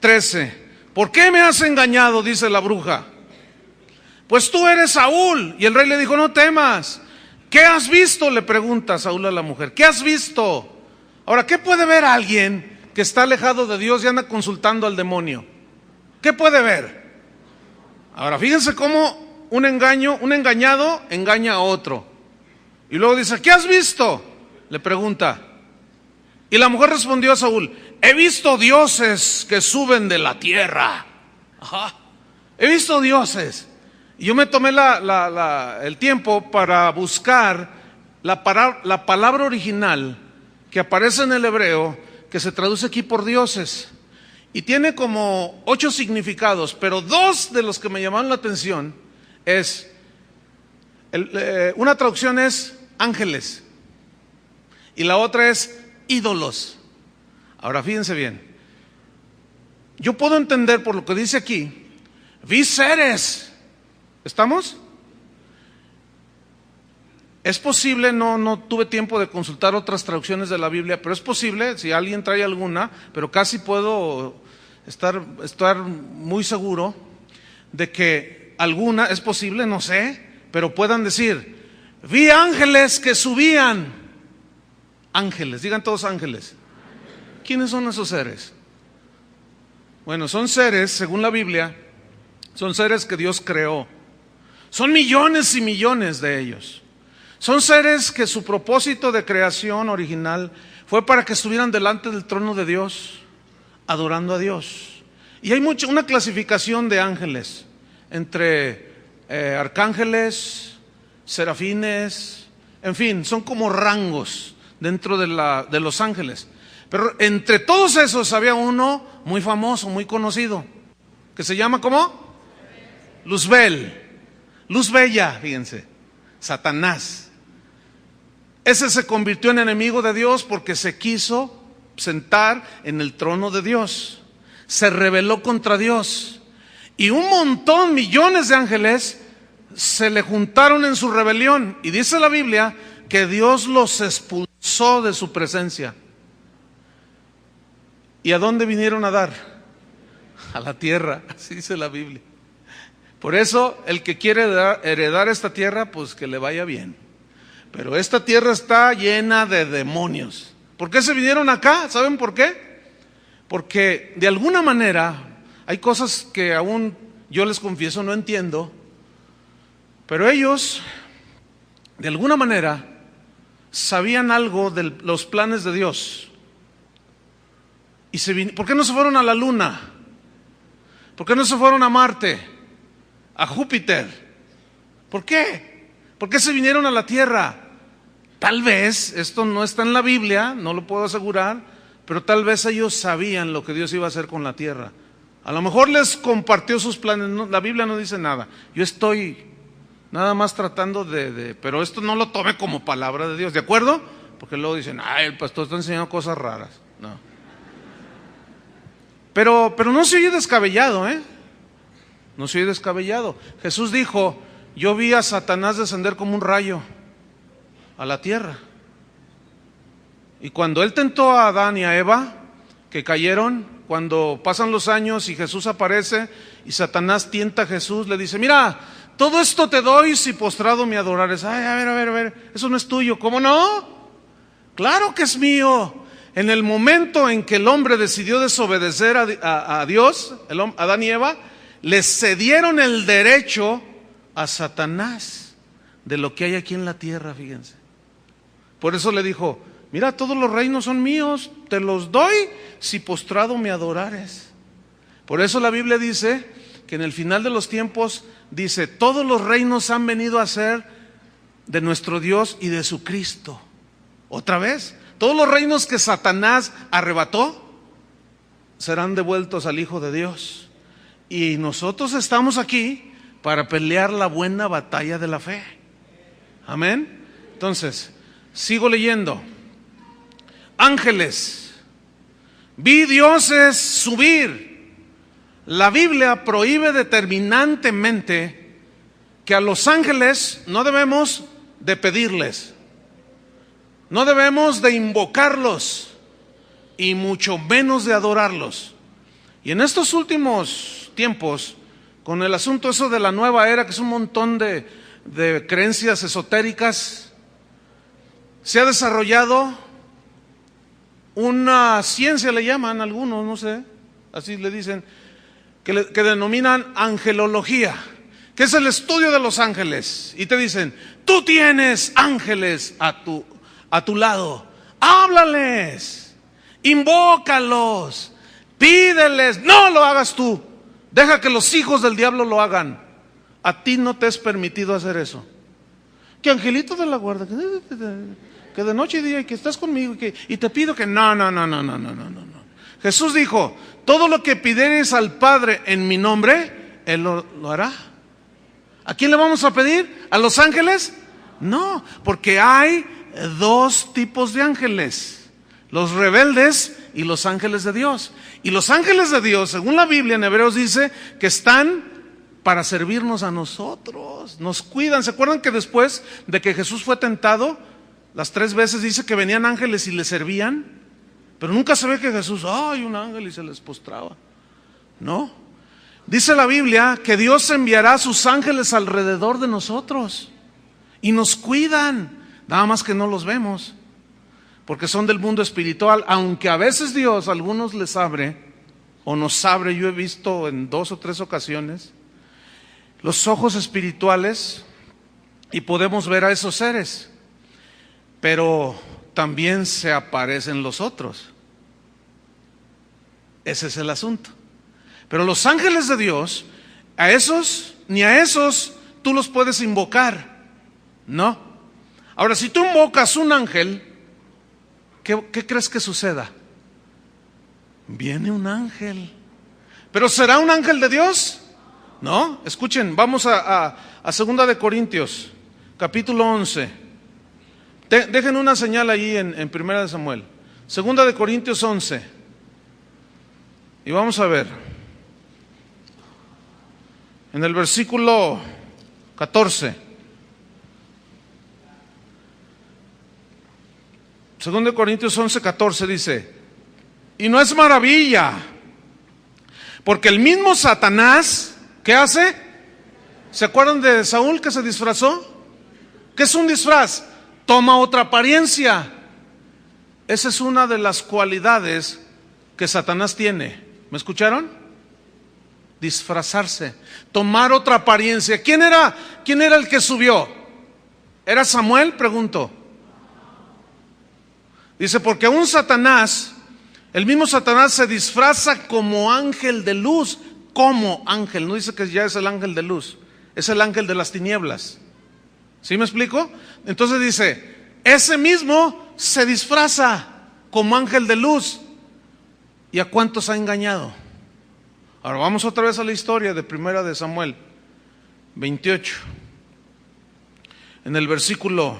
13. ¿Por qué me has engañado? Dice la bruja. Pues tú eres Saúl. Y el rey le dijo, no temas. ¿Qué has visto? Le pregunta Saúl a la mujer. ¿Qué has visto? Ahora, ¿qué puede ver alguien que está alejado de Dios y anda consultando al demonio? ¿Qué puede ver? Ahora, fíjense cómo un engañado engaña a otro. Y luego dice, ¿qué has visto? Le pregunta. Y la mujer respondió a Saúl, he visto dioses que suben de la tierra. Ajá. He visto dioses. Y yo me tomé el tiempo para buscar la palabra original que aparece en el hebreo, que se traduce aquí por dioses. Y tiene como 8 significados, pero 2 de los que me llamaron la atención es, una traducción es ángeles y la otra es ídolos. Ahora fíjense bien, yo puedo entender por lo que dice aquí, vi seres, ¿estamos? Es posible, no tuve tiempo de consultar otras traducciones de la Biblia, pero es posible, si alguien trae alguna, pero casi puedo estar muy seguro de que alguna, es posible, no sé, pero puedan decir, vi ángeles que subían. Ángeles, digan todos ángeles. ¿Quiénes son esos seres? Bueno, son seres, según la Biblia, son seres que Dios creó. Son millones y millones de ellos. Son seres que su propósito de creación original fue para que estuvieran delante del trono de Dios, adorando a Dios. Y hay una clasificación de ángeles, entre arcángeles, serafines, en fin, son como rangos dentro de los ángeles. Pero entre todos esos había uno muy famoso, muy conocido, que se llama ¿cómo? Luzbel, luz bella, fíjense, Satanás. Ese se convirtió en enemigo de Dios porque se quiso sentar en el trono de Dios. Se rebeló contra Dios. Y un montón, millones de ángeles se le juntaron en su rebelión. Y dice la Biblia que Dios los expulsó de su presencia. ¿Y a dónde vinieron a dar? A la tierra, así dice la Biblia. Por eso, el que quiere heredar esta tierra, pues que le vaya bien. Pero esta tierra está llena de demonios. ¿Por qué se vinieron acá? ¿Saben por qué? Porque de alguna manera hay cosas que aún yo les confieso no entiendo, pero ellos de alguna manera sabían algo de los planes de Dios. ¿Por qué no se fueron a la luna? ¿Por qué no se fueron a Marte? ¿A Júpiter? ¿Por qué? ¿Por qué se vinieron a la tierra? Tal vez, esto no está en la Biblia, no lo puedo asegurar, pero tal vez ellos sabían lo que Dios iba a hacer con la tierra. A lo mejor les compartió sus planes, la Biblia no dice nada. Yo estoy nada más tratando pero esto no lo tome como palabra de Dios, ¿de acuerdo? Porque luego dicen, ay, el pastor está enseñando cosas raras. No. Pero no se oye descabellado, No se oye descabellado. Jesús dijo, yo vi a Satanás descender como un rayo a la tierra. Y cuando él tentó a Adán y a Eva, que cayeron, cuando pasan los años y Jesús aparece y Satanás tienta a Jesús, le dice, mira, todo esto te doy si postrado me adorares. Ay, a ver, eso no es tuyo. ¿Cómo no? Claro que es mío. En el momento en que el hombre decidió desobedecer a Dios, Adán y Eva, les cedieron el derecho a Satanás de lo que hay aquí en la tierra, fíjense. Por eso le dijo, mira, todos los reinos son míos, te los doy si postrado me adorares. Por eso la Biblia dice que en el final de los tiempos, dice, todos los reinos han venido a ser de nuestro Dios y de su Cristo. Otra vez, todos los reinos que Satanás arrebató serán devueltos al Hijo de Dios. Y nosotros estamos aquí para pelear la buena batalla de la fe. Amén. Entonces, sigo leyendo. Ángeles, vi dioses subir. La Biblia prohíbe determinantemente que a los ángeles no debemos de pedirles, no debemos de invocarlos y mucho menos de adorarlos. Y en estos últimos tiempos, con el asunto eso de la nueva era, que es un montón de creencias esotéricas, se ha desarrollado una ciencia, le llaman algunos, no sé, así le dicen, que denominan angelología, que es el estudio de los ángeles. Y te dicen, tú tienes ángeles a tu lado, háblales, invócalos, pídeles, no lo hagas tú, deja que los hijos del diablo lo hagan. A ti no te es permitido hacer eso. Que angelito de la guarda, que de noche y día y que estás conmigo y te pido que no. Jesús dijo, todo lo que pidieres al Padre en mi nombre, Él lo hará. ¿A quién le vamos a pedir? ¿A los ángeles? No, porque hay dos tipos de ángeles, los rebeldes y los ángeles de Dios. Y los ángeles de Dios, según la Biblia en Hebreos dice que están para servirnos a nosotros. Nos cuidan. ¿Se acuerdan que después de que Jesús fue tentado, las 3 veces dice que venían ángeles y le servían? Pero nunca se ve que Jesús, ¡ay, un ángel! Y se les postraba. No. Dice la Biblia que Dios enviará a sus ángeles alrededor de nosotros y nos cuidan, nada más que no los vemos, porque son del mundo espiritual, aunque a veces Dios a algunos les abre o nos abre. Yo he visto en 2 o 3 ocasiones los ojos espirituales y podemos ver a esos seres, pero también se aparecen los otros. Ese es el asunto. Pero los ángeles de Dios, a esos, ni a esos tú los puedes invocar, no. Ahora, si tú invocas un ángel, ¿qué crees que suceda? Viene un ángel. ¿Pero será un ángel de Dios? No. Escuchen, vamos a 2 de Corintios, capítulo 11. Dejen una señal ahí en 1 de Samuel. 2 de Corintios 11. Y vamos a ver. En el versículo 14. 2 de Corintios 11, 14 dice: y no es maravilla, porque el mismo Satanás, ¿qué hace? ¿Se acuerdan de Saúl que se disfrazó? ¿Qué es un disfraz? Toma otra apariencia. Esa es una de las cualidades que Satanás tiene. ¿Me escucharon? Disfrazarse, tomar otra apariencia. ¿Quién era el que subió? ¿Era Samuel? Pregunto. Dice, porque un Satanás, el mismo Satanás se disfraza como ángel de luz. Como ángel, no dice que ya es el ángel de luz, es el ángel de las tinieblas. ¿Sí me explico? Entonces dice, ese mismo se disfraza como ángel de luz. ¿Y a cuántos ha engañado? Ahora vamos otra vez a la historia de 1 de Samuel 28. En el versículo,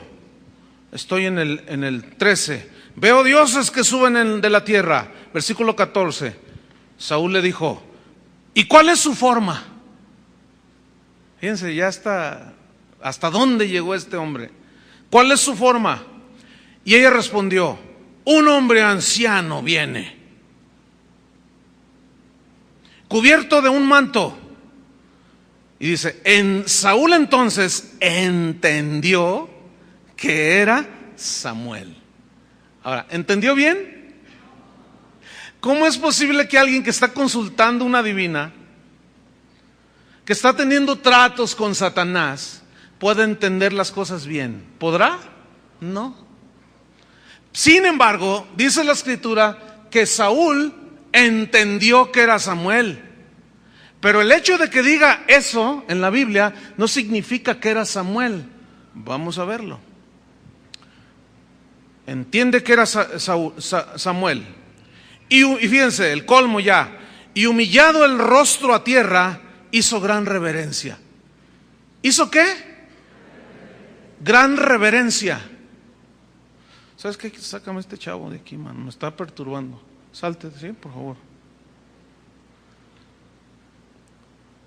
estoy en el 13. Veo dioses que suben de la tierra. Versículo 14. Saúl le dijo, ¿y cuál es su forma? Fíjense, ya hasta dónde llegó este hombre. ¿Cuál es su forma? Y ella respondió, un hombre anciano viene, cubierto de un manto. Y dice, Saúl entonces entendió que era Samuel. Ahora, ¿entendió bien? ¿Cómo es posible que alguien que está consultando una divina, que está teniendo tratos con Satanás, pueda entender las cosas bien? ¿Podrá? No. Sin embargo, dice la Escritura que Saúl entendió que era Samuel. Pero el hecho de que diga eso en la Biblia no significa que era Samuel. Vamos a verlo. Entiende que era Samuel. Y fíjense, el colmo ya. Y humillado el rostro a tierra, hizo gran reverencia. ¿Hizo qué? Gran reverencia. ¿Sabes qué? Sácame este chavo de aquí, mano. Me está perturbando. Salte, ¿sí? Por favor.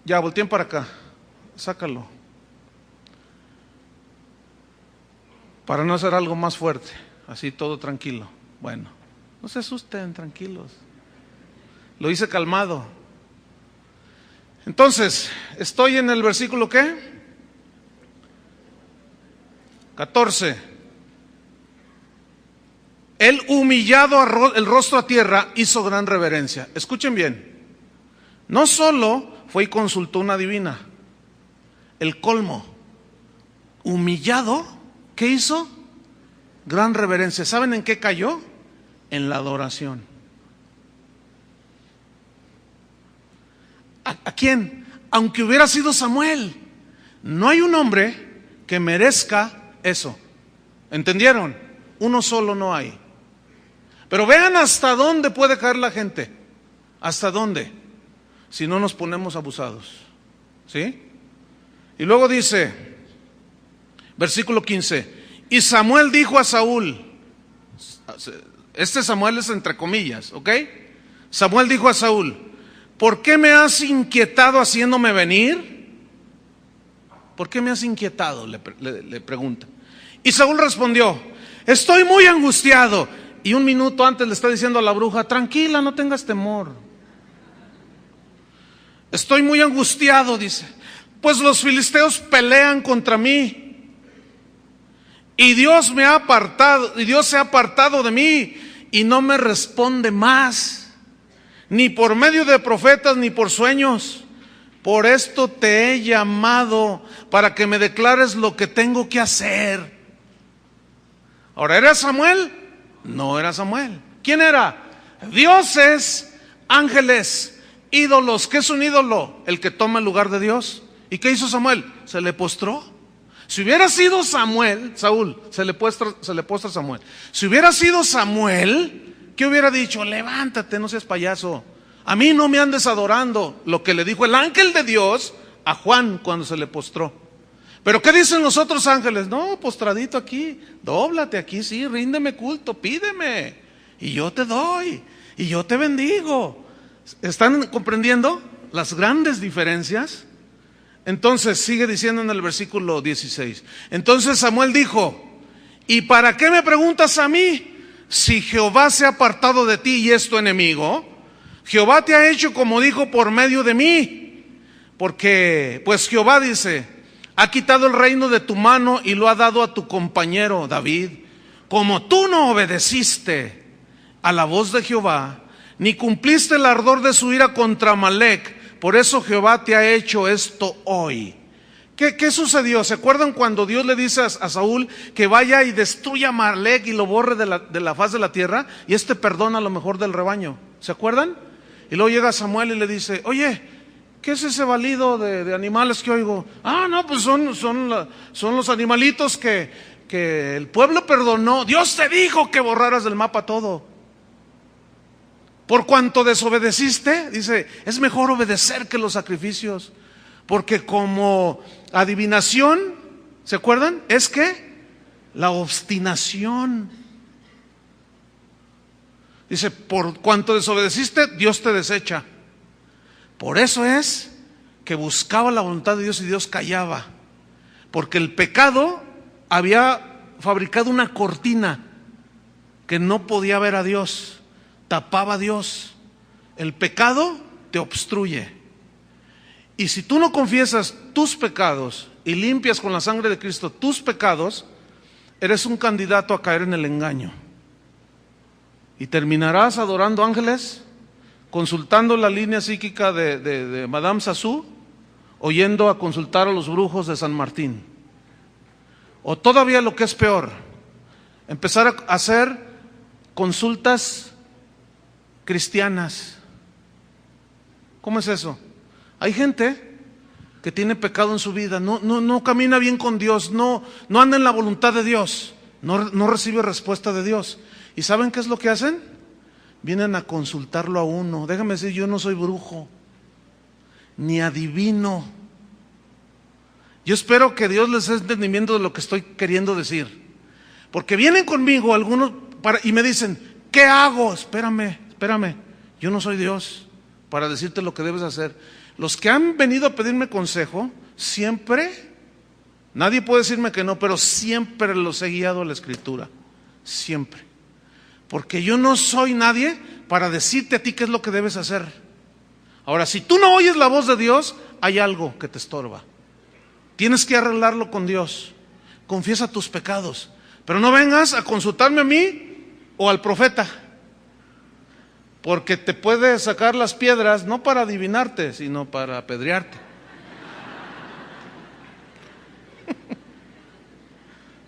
Ya, volteen para acá. Sácalo. Para no hacer algo más fuerte. Así todo tranquilo. Bueno, no se asusten, tranquilos. Lo hice calmado. Entonces, estoy en el versículo ¿qué? 14. Él, humillado el rostro a tierra, hizo gran reverencia. Escuchen bien. No solo fue y consultó una divina. El colmo. Humillado, ¿qué hizo? Gran reverencia. ¿Saben en qué cayó? En la adoración. ¿A quién? Aunque hubiera sido Samuel. No hay un hombre que merezca eso. ¿Entendieron? Uno solo no hay. Pero vean hasta dónde puede caer la gente. ¿Hasta dónde? Si no nos ponemos abusados. ¿Sí? Y luego dice, versículo 15. Y Samuel dijo a Saúl, este Samuel es entre comillas, ¿ok? Samuel dijo a Saúl, ¿por qué me has inquietado haciéndome venir? ¿Por qué me has inquietado?, le pregunta. Y Saúl respondió: estoy muy angustiado. Y un minuto antes le está diciendo a la bruja: tranquila, no tengas temor. Estoy muy angustiado, dice, pues los filisteos pelean contra mí. Y Dios se ha apartado de mí y no me responde más, ni por medio de profetas ni por sueños. Por esto te he llamado, para que me declares lo que tengo que hacer. Ahora, ¿era Samuel? No era Samuel. ¿Quién era? Dioses, ángeles, ídolos. ¿Qué es un ídolo? El que toma el lugar de Dios. ¿Y qué hizo Samuel? Se le postró. Si hubiera sido Saúl, se le postra Samuel. Si hubiera sido Samuel, ¿qué hubiera dicho? Levántate, no seas payaso. A mí no me andes adorando. Lo que le dijo el ángel de Dios a Juan cuando se le postró. Pero ¿qué dicen los otros ángeles? No, postradito aquí, dóblate aquí, sí, ríndeme culto, pídeme, y yo te doy, y yo te bendigo. ¿Están comprendiendo las grandes diferencias? Entonces sigue diciendo en el versículo 16. Entonces Samuel dijo: ¿y para qué me preguntas a mí? Si Jehová se ha apartado de ti y es tu enemigo, Jehová te ha hecho como dijo por medio de mí. Porque pues Jehová dice: ha quitado el reino de tu mano y lo ha dado a tu compañero David. Como tú no obedeciste a la voz de Jehová, ni cumpliste el ardor de su ira contra Amalec, por eso Jehová te ha hecho esto hoy. ¿Qué sucedió? ¿Se acuerdan cuando Dios le dice a Saúl que vaya y destruya a Amalec y lo borre de la faz de la tierra? Y perdona a lo mejor del rebaño. ¿Se acuerdan? Y luego llega Samuel y le dice: oye, ¿qué es ese balido de animales que oigo? Ah, no, pues son los animalitos que el pueblo perdonó. Dios te dijo que borraras del mapa todo. Por cuanto desobedeciste, dice, es mejor obedecer que los sacrificios. Porque como adivinación, ¿se acuerdan? Es que la obstinación. Dice, por cuanto desobedeciste, Dios te desecha. Por eso es que buscaba la voluntad de Dios y Dios callaba. Porque el pecado había fabricado una cortina que no podía ver a Dios, tapaba a Dios. El pecado te obstruye. Y si tú no confiesas tus pecados y limpias con la sangre de Cristo tus pecados, eres un candidato a caer en el engaño. Y terminarás adorando ángeles, consultando la línea psíquica de Madame Sassou, o yendo a consultar a los brujos de San Martín. O todavía lo que es peor, empezar a hacer consultas cristianas. ¿Cómo es eso? Hay gente que tiene pecado en su vida, no camina bien con Dios, no anda en la voluntad de Dios, no recibe respuesta de Dios. ¿Y saben qué es lo que hacen? Vienen a consultarlo a uno. Déjame decir, yo no soy brujo, ni adivino. Yo espero que Dios les dé entendimiento de lo que estoy queriendo decir. Porque vienen conmigo algunos y me dicen, ¿qué hago? Espérame, yo no soy Dios para decirte lo que debes hacer. Los que han venido a pedirme consejo, siempre, nadie puede decirme que no, pero siempre los he guiado a la Escritura. Siempre. Porque yo no soy nadie para decirte a ti qué es lo que debes hacer. Ahora, si tú no oyes la voz de Dios, hay algo que te estorba. Tienes que arreglarlo con Dios. Confiesa tus pecados. Pero no vengas a consultarme a mí o al profeta. Porque te puede sacar las piedras, no para adivinarte, sino para apedrearte.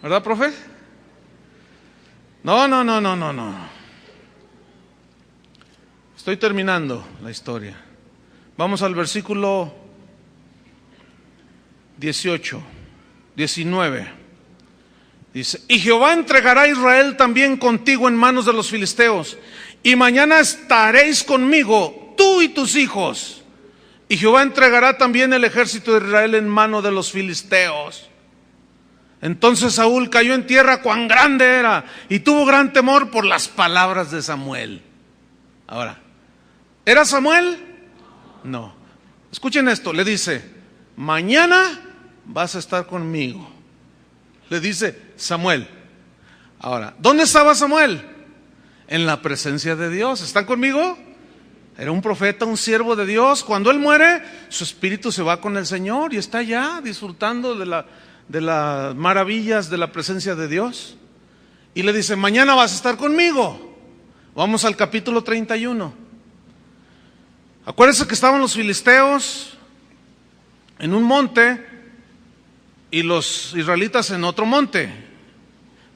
¿Verdad, profe? No. Estoy terminando la historia. Vamos al versículo 19. Dice, y Jehová entregará a Israel también contigo en manos de los filisteos, y mañana estaréis conmigo, tú y tus hijos. Y Jehová entregará también el ejército de Israel en mano de los filisteos. Entonces Saúl cayó en tierra, cuán grande era, y tuvo gran temor por las palabras de Samuel. Ahora, ¿era Samuel? No. Escuchen esto, le dice, mañana vas a estar conmigo. Le dice Samuel. Ahora, ¿dónde estaba Samuel? En la presencia de Dios. ¿Están conmigo? Era un profeta, un siervo de Dios. Cuando él muere, su espíritu se va con el Señor y está allá disfrutando de las maravillas de la presencia de Dios. Y le dice, mañana vas a estar conmigo. Vamos al capítulo 31. Acuérdense que estaban los filisteos en un monte y los israelitas en otro monte.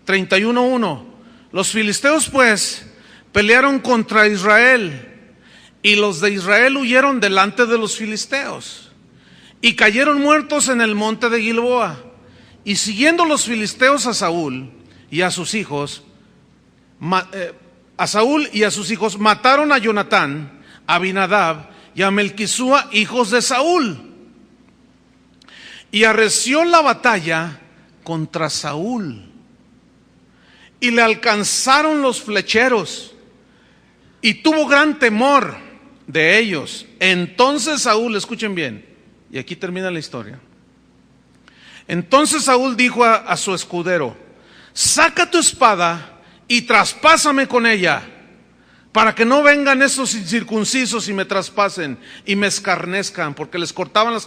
31:1. Los filisteos pues pelearon contra Israel, y los de Israel huyeron delante de los filisteos, y cayeron muertos en el monte de Gilboa. Y siguiendo los filisteos a Saúl y a sus hijos, mataron a Jonatán, a Abinadab y a Melquisúa, hijos de Saúl. Y arreció la batalla contra Saúl, y le alcanzaron los flecheros, y tuvo gran temor de ellos. Entonces Saúl, escuchen bien, y aquí termina la historia. Entonces Saúl dijo a su escudero, saca tu espada y traspásame con ella, para que no vengan esos incircuncisos y me traspasen y me escarnezcan, porque les cortaban la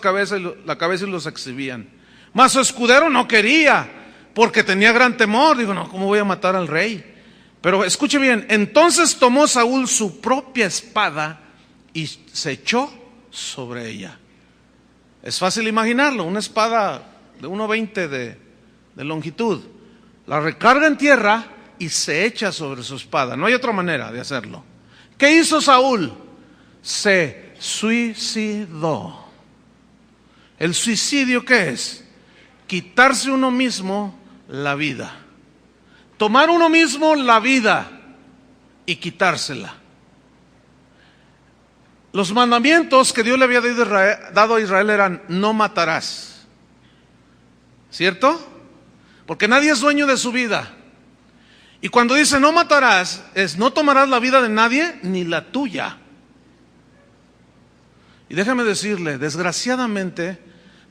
cabeza y los exhibían. Mas su escudero no quería, porque tenía gran temor. Digo, no, ¿cómo voy a matar al rey? Pero escuche bien, entonces tomó Saúl su propia espada y se echó sobre ella. Es fácil imaginarlo, una espada de 1:20 de longitud. La recarga en tierra y se echa sobre su espada. No hay otra manera de hacerlo. ¿Qué hizo Saúl? Se suicidó. ¿El suicidio qué es? Quitarse uno mismo la vida. Tomar uno mismo la vida y quitársela. Los mandamientos que Dios le había dado a Israel eran: no matarás. ¿Cierto? Porque nadie es dueño de su vida. Y cuando dice no matarás, es no tomarás la vida de nadie, ni la tuya. Y déjame decirle, desgraciadamente,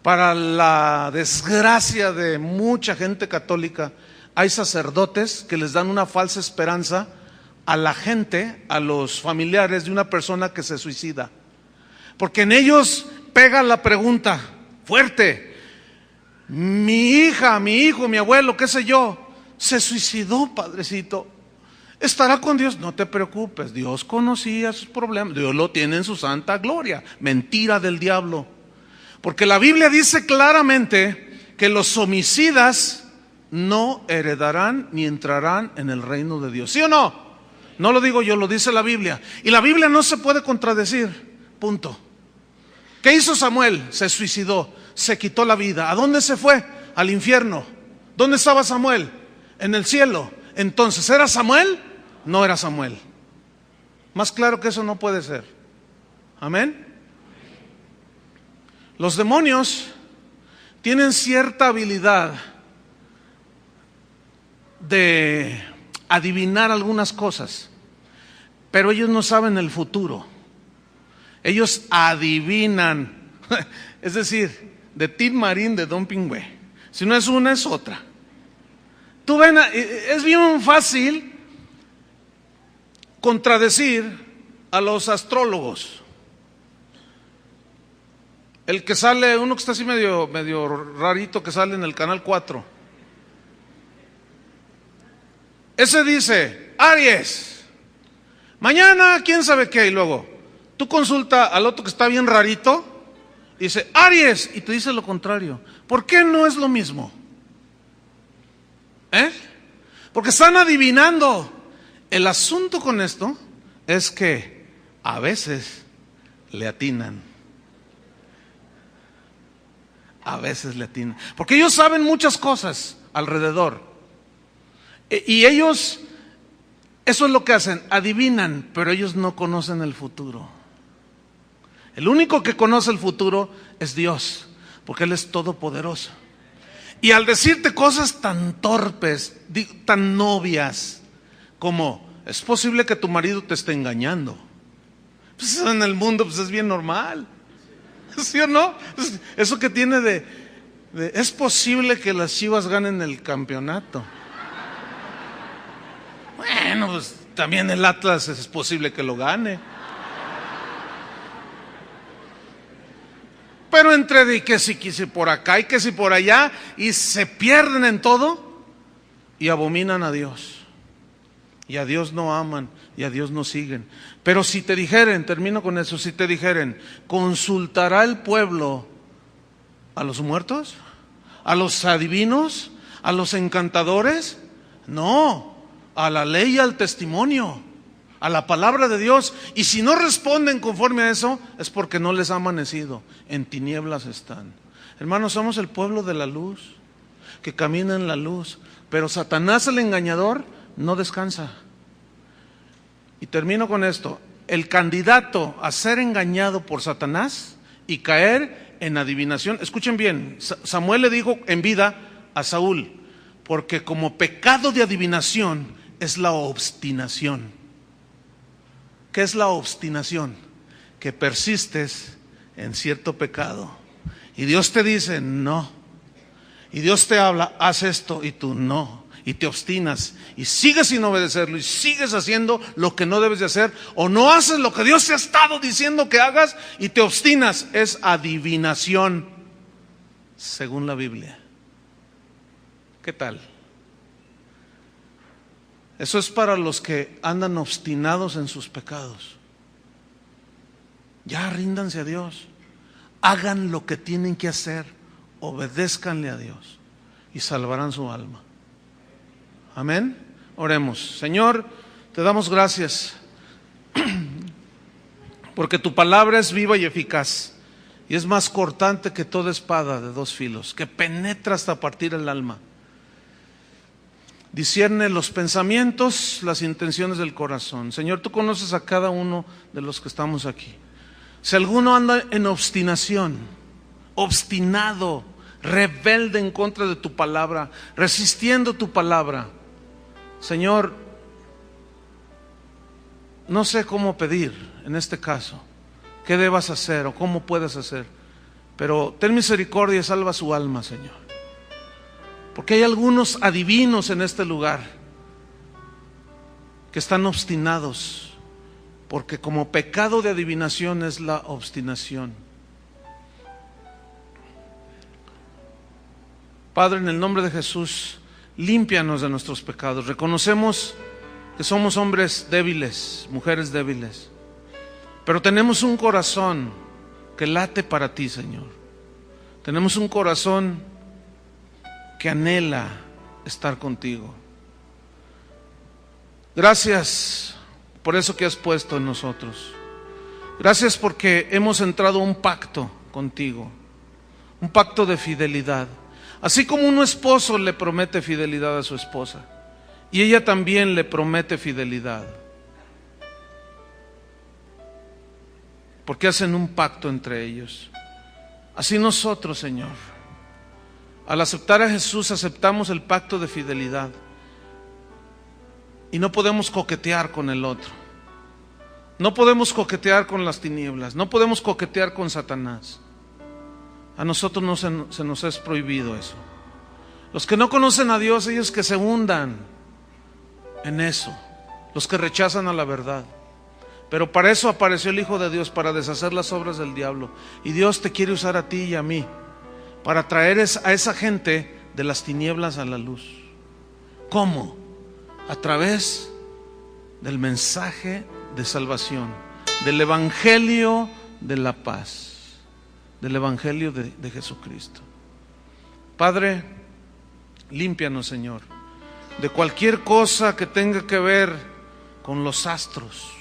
para la desgracia de mucha gente católica, hay sacerdotes que les dan una falsa esperanza a la gente, a los familiares de una persona que se suicida. Porque en ellos pega la pregunta fuerte: mi hija, mi hijo, mi abuelo, qué sé yo, se suicidó, padrecito, ¿estará con Dios? No te preocupes, Dios conocía sus problemas, Dios lo tiene en su santa gloria. Mentira del diablo. Porque la Biblia dice claramente que los homicidas no heredarán ni entrarán en el reino de Dios. ¿Sí o no? No lo digo yo, lo dice la Biblia. Y la Biblia no se puede contradecir. Punto. ¿Qué hizo Samuel? Se suicidó, se quitó la vida. ¿A dónde se fue? Al infierno. ¿Dónde estaba Samuel? En el cielo. Entonces, ¿era Samuel? No era Samuel. Más claro que eso no puede ser. Amén. Los demonios tienen cierta habilidad de adivinar algunas cosas, pero ellos no saben el futuro. Ellos adivinan. Es decir, de Tin Marín, de Don Pingüe. Si no es una, es otra. Tú ven, es bien fácil contradecir a los astrólogos. El que sale, uno que está así medio rarito, que sale en el canal 4. Ese dice: Aries, mañana quién sabe qué. Y luego tú consulta al otro que está bien rarito, dice Aries, y te dice lo contrario. ¿Por qué no es lo mismo? Porque están adivinando. El asunto con esto es que a veces le atinan. A veces le atinan. Porque ellos saben muchas cosas alrededor. Y ellos, eso es lo que hacen, adivinan, pero ellos no conocen el futuro. El único que conoce el futuro es Dios, porque Él es todopoderoso. Y al decirte cosas tan torpes, tan obvias, como es posible que tu marido te esté engañando, pues en el mundo pues es bien normal. ¿Sí o no? Eso que tiene Es posible que las Chivas ganen el campeonato. Bueno, pues también el Atlas es posible que lo gane. Pero entre de que si por acá y que si por allá, y se pierden en todo y abominan a Dios. Y a Dios no aman y a Dios no siguen. Pero si te dijeren, termino con eso, si te dijeren, ¿consultará el pueblo a los muertos? ¿A los adivinos? ¿A los encantadores? No, a la ley y al testimonio, a la palabra de Dios. Y si no responden conforme a eso, es porque no les ha amanecido, en tinieblas están. Hermanos, somos el pueblo de la luz, que camina en la luz. Pero Satanás, el engañador, no descansa. Y termino con esto: el candidato a ser engañado por Satanás y caer en adivinación. Escuchen bien, Samuel le dijo en vida a Saúl, porque como pecado de adivinación es la obstinación. ¿Qué es la obstinación? Que persistes en cierto pecado y Dios te dice no, y Dios te habla, haz esto, y tú no, y te obstinas y sigues sin obedecerlo y sigues haciendo lo que no debes de hacer, o no haces lo que Dios te ha estado diciendo que hagas y te obstinas. Es adivinación según la Biblia. ¿Qué tal? Eso es para los que andan obstinados en sus pecados. Ya ríndanse a Dios, hagan lo que tienen que hacer, obedézcanle a Dios y salvarán su alma. Amén. Oremos. Señor, te damos gracias porque tu palabra es viva y eficaz y es más cortante que toda espada de dos filos, que penetra hasta partir el alma. Discierne los pensamientos, las intenciones del corazón. Señor, tú conoces a cada uno de los que estamos aquí. Si alguno anda en obstinación, obstinado, rebelde en contra de tu palabra, resistiendo tu palabra, Señor, no sé cómo pedir en este caso, qué debas hacer o cómo puedes hacer, pero ten misericordia y salva su alma, Señor. Porque hay algunos adivinos en este lugar que están obstinados, porque como pecado de adivinación es la obstinación. Padre, en el nombre de Jesús, límpianos de nuestros pecados. Reconocemos que somos hombres débiles, mujeres débiles, pero tenemos un corazón que late para ti, Señor. Tenemos un corazón que anhela estar contigo. Gracias por eso que has puesto en nosotros. Gracias porque hemos entrado a un pacto contigo, un pacto de fidelidad. Así como un esposo le promete fidelidad a su esposa, y ella también le promete fidelidad, porque hacen un pacto entre ellos. Así nosotros, Señor, al aceptar a Jesús, aceptamos el pacto de fidelidad y no podemos coquetear con el otro. No podemos coquetear con las tinieblas, no podemos coquetear con Satanás. A nosotros no se nos es prohibido eso. Los que no conocen a Dios, ellos que se hundan en eso, los que rechazan a la verdad. Pero para eso apareció el Hijo de Dios, para deshacer las obras del diablo. Y Dios te quiere usar a ti y a mí para traer a esa gente de las tinieblas a la luz. ¿Cómo? A través del mensaje de salvación, del evangelio de la paz, del evangelio de Jesucristo. Padre, límpianos, Señor, de cualquier cosa que tenga que ver con los astros,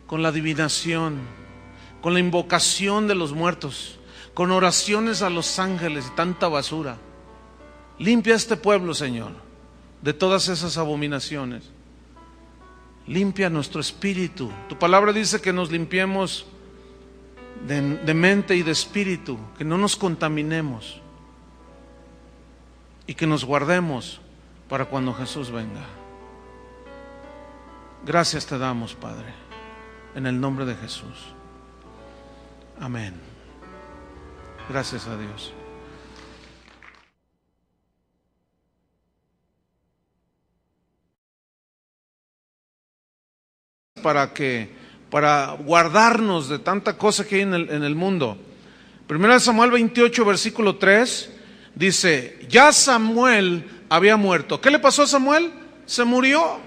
con la adivinación, con la invocación de los muertos, con oraciones a los ángeles y tanta basura. Limpia a este pueblo, Señor, de todas esas abominaciones. Limpia nuestro espíritu. Tu palabra dice que nos limpiemos de mente y de espíritu, que no nos contaminemos y que nos guardemos para cuando Jesús venga. Gracias te damos, Padre, en el nombre de Jesús. Amén. Gracias a Dios. para guardarnos de tanta cosa que hay en el mundo. 1 Samuel 28, versículo 3, dice, ya Samuel había muerto. ¿Qué le pasó a Samuel? Se murió,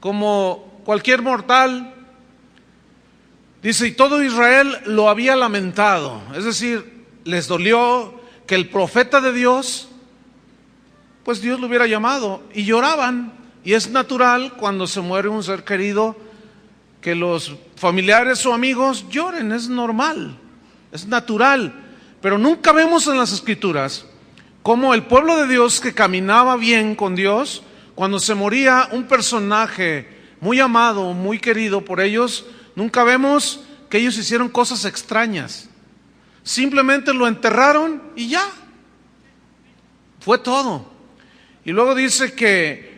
como cualquier mortal. Dice, y todo Israel lo había lamentado, es decir, les dolió que el profeta de Dios, pues Dios lo hubiera llamado, y lloraban. Y es natural cuando se muere un ser querido que los familiares o amigos lloren, es normal, es natural. Pero nunca vemos en las Escrituras cómo el pueblo de Dios que caminaba bien con Dios, cuando se moría un personaje muy amado, muy querido por ellos, nunca vemos que ellos hicieron cosas extrañas. Simplemente lo enterraron y ya, fue todo. Y luego dice que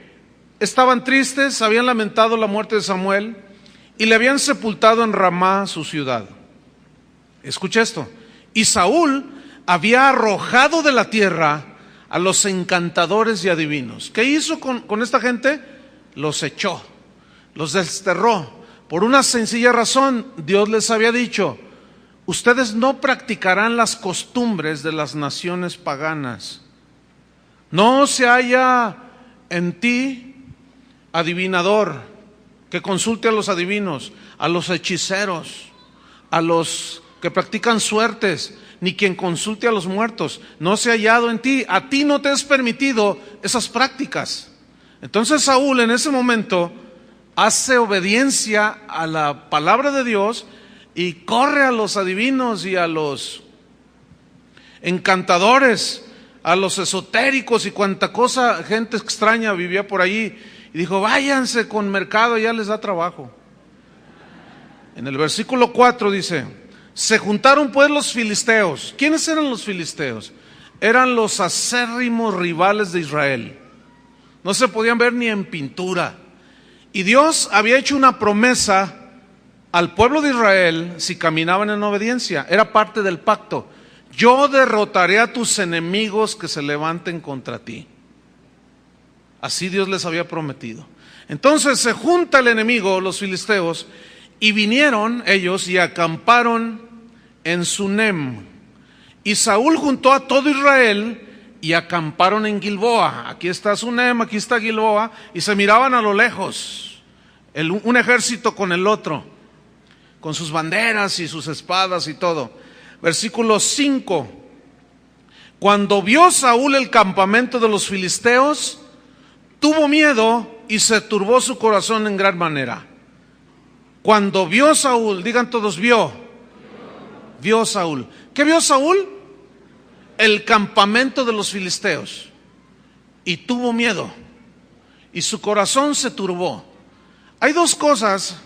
estaban tristes, habían lamentado la muerte de Samuel y le habían sepultado en Ramá, su ciudad. Escucha esto. Y Saúl había arrojado de la tierra a los encantadores y adivinos. ¿Qué hizo con esta gente? Los echó, los desterró. Por una sencilla razón, Dios les había dicho, ustedes no practicarán las costumbres de las naciones paganas. No se haya en ti adivinador que consulte a los adivinos, a los hechiceros, a los que practican suertes, ni quien consulte a los muertos. No se ha hallado en ti, a ti no te es permitido esas prácticas. Entonces Saúl en ese momento hace obediencia a la palabra de Dios y corre a los adivinos y a los encantadores, a los esotéricos y cuanta cosa, gente extraña vivía por allí, y dijo, váyanse con mercado, ya les da trabajo. En el versículo 4 dice, se juntaron pues los filisteos. ¿Quiénes eran los filisteos? Eran los acérrimos rivales de Israel, no se podían ver ni en pintura. Y Dios había hecho una promesa al pueblo de Israel si caminaban en obediencia, era parte del pacto. Yo derrotaré a tus enemigos que se levanten contra ti. Así Dios les había prometido. Entonces se junta el enemigo, los filisteos, y vinieron ellos y acamparon en Sunem. Y Saúl juntó a todo Israel y acamparon en Gilboa. Aquí está Sunem, aquí está Gilboa, y se miraban a lo lejos, un ejército con el otro, con sus banderas y sus espadas y todo. Versículo 5. Cuando vio Saúl el campamento de los filisteos, tuvo miedo y se turbó su corazón en gran manera. Cuando vio Saúl, digan todos, vio Saúl. ¿Qué vio Saúl? El campamento de los filisteos. Y tuvo miedo y su corazón se turbó. Hay dos cosas,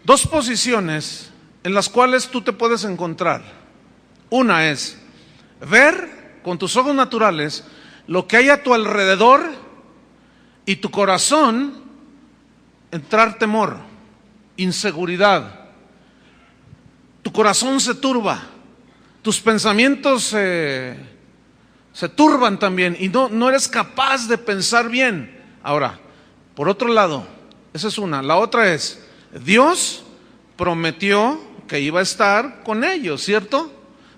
dos posiciones en las cuales tú te puedes encontrar. Una es ver con tus ojos naturales lo que hay a tu alrededor y tu corazón entrar temor, inseguridad. Tu corazón se turba, tus pensamientos se turban también y no eres capaz de pensar bien. Ahora, por otro lado, esa es una. La otra es, Dios prometió que iba a estar con ellos, ¿cierto?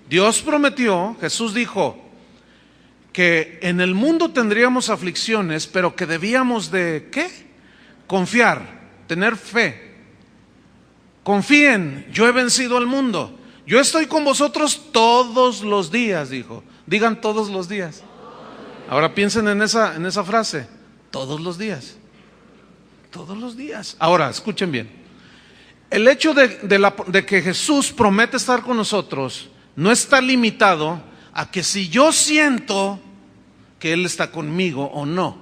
Dios prometió, Jesús dijo que en el mundo tendríamos aflicciones, pero que debíamos de, ¿qué? Confiar, tener fe. Confíen, yo he vencido al mundo. Yo estoy con vosotros todos los días, dijo. Digan todos los días. Ahora piensen en esa frase, todos los días. Todos los días. Ahora, escuchen bien. El hecho de que Jesús promete estar con nosotros no está limitado a que si yo siento que Él está conmigo o no.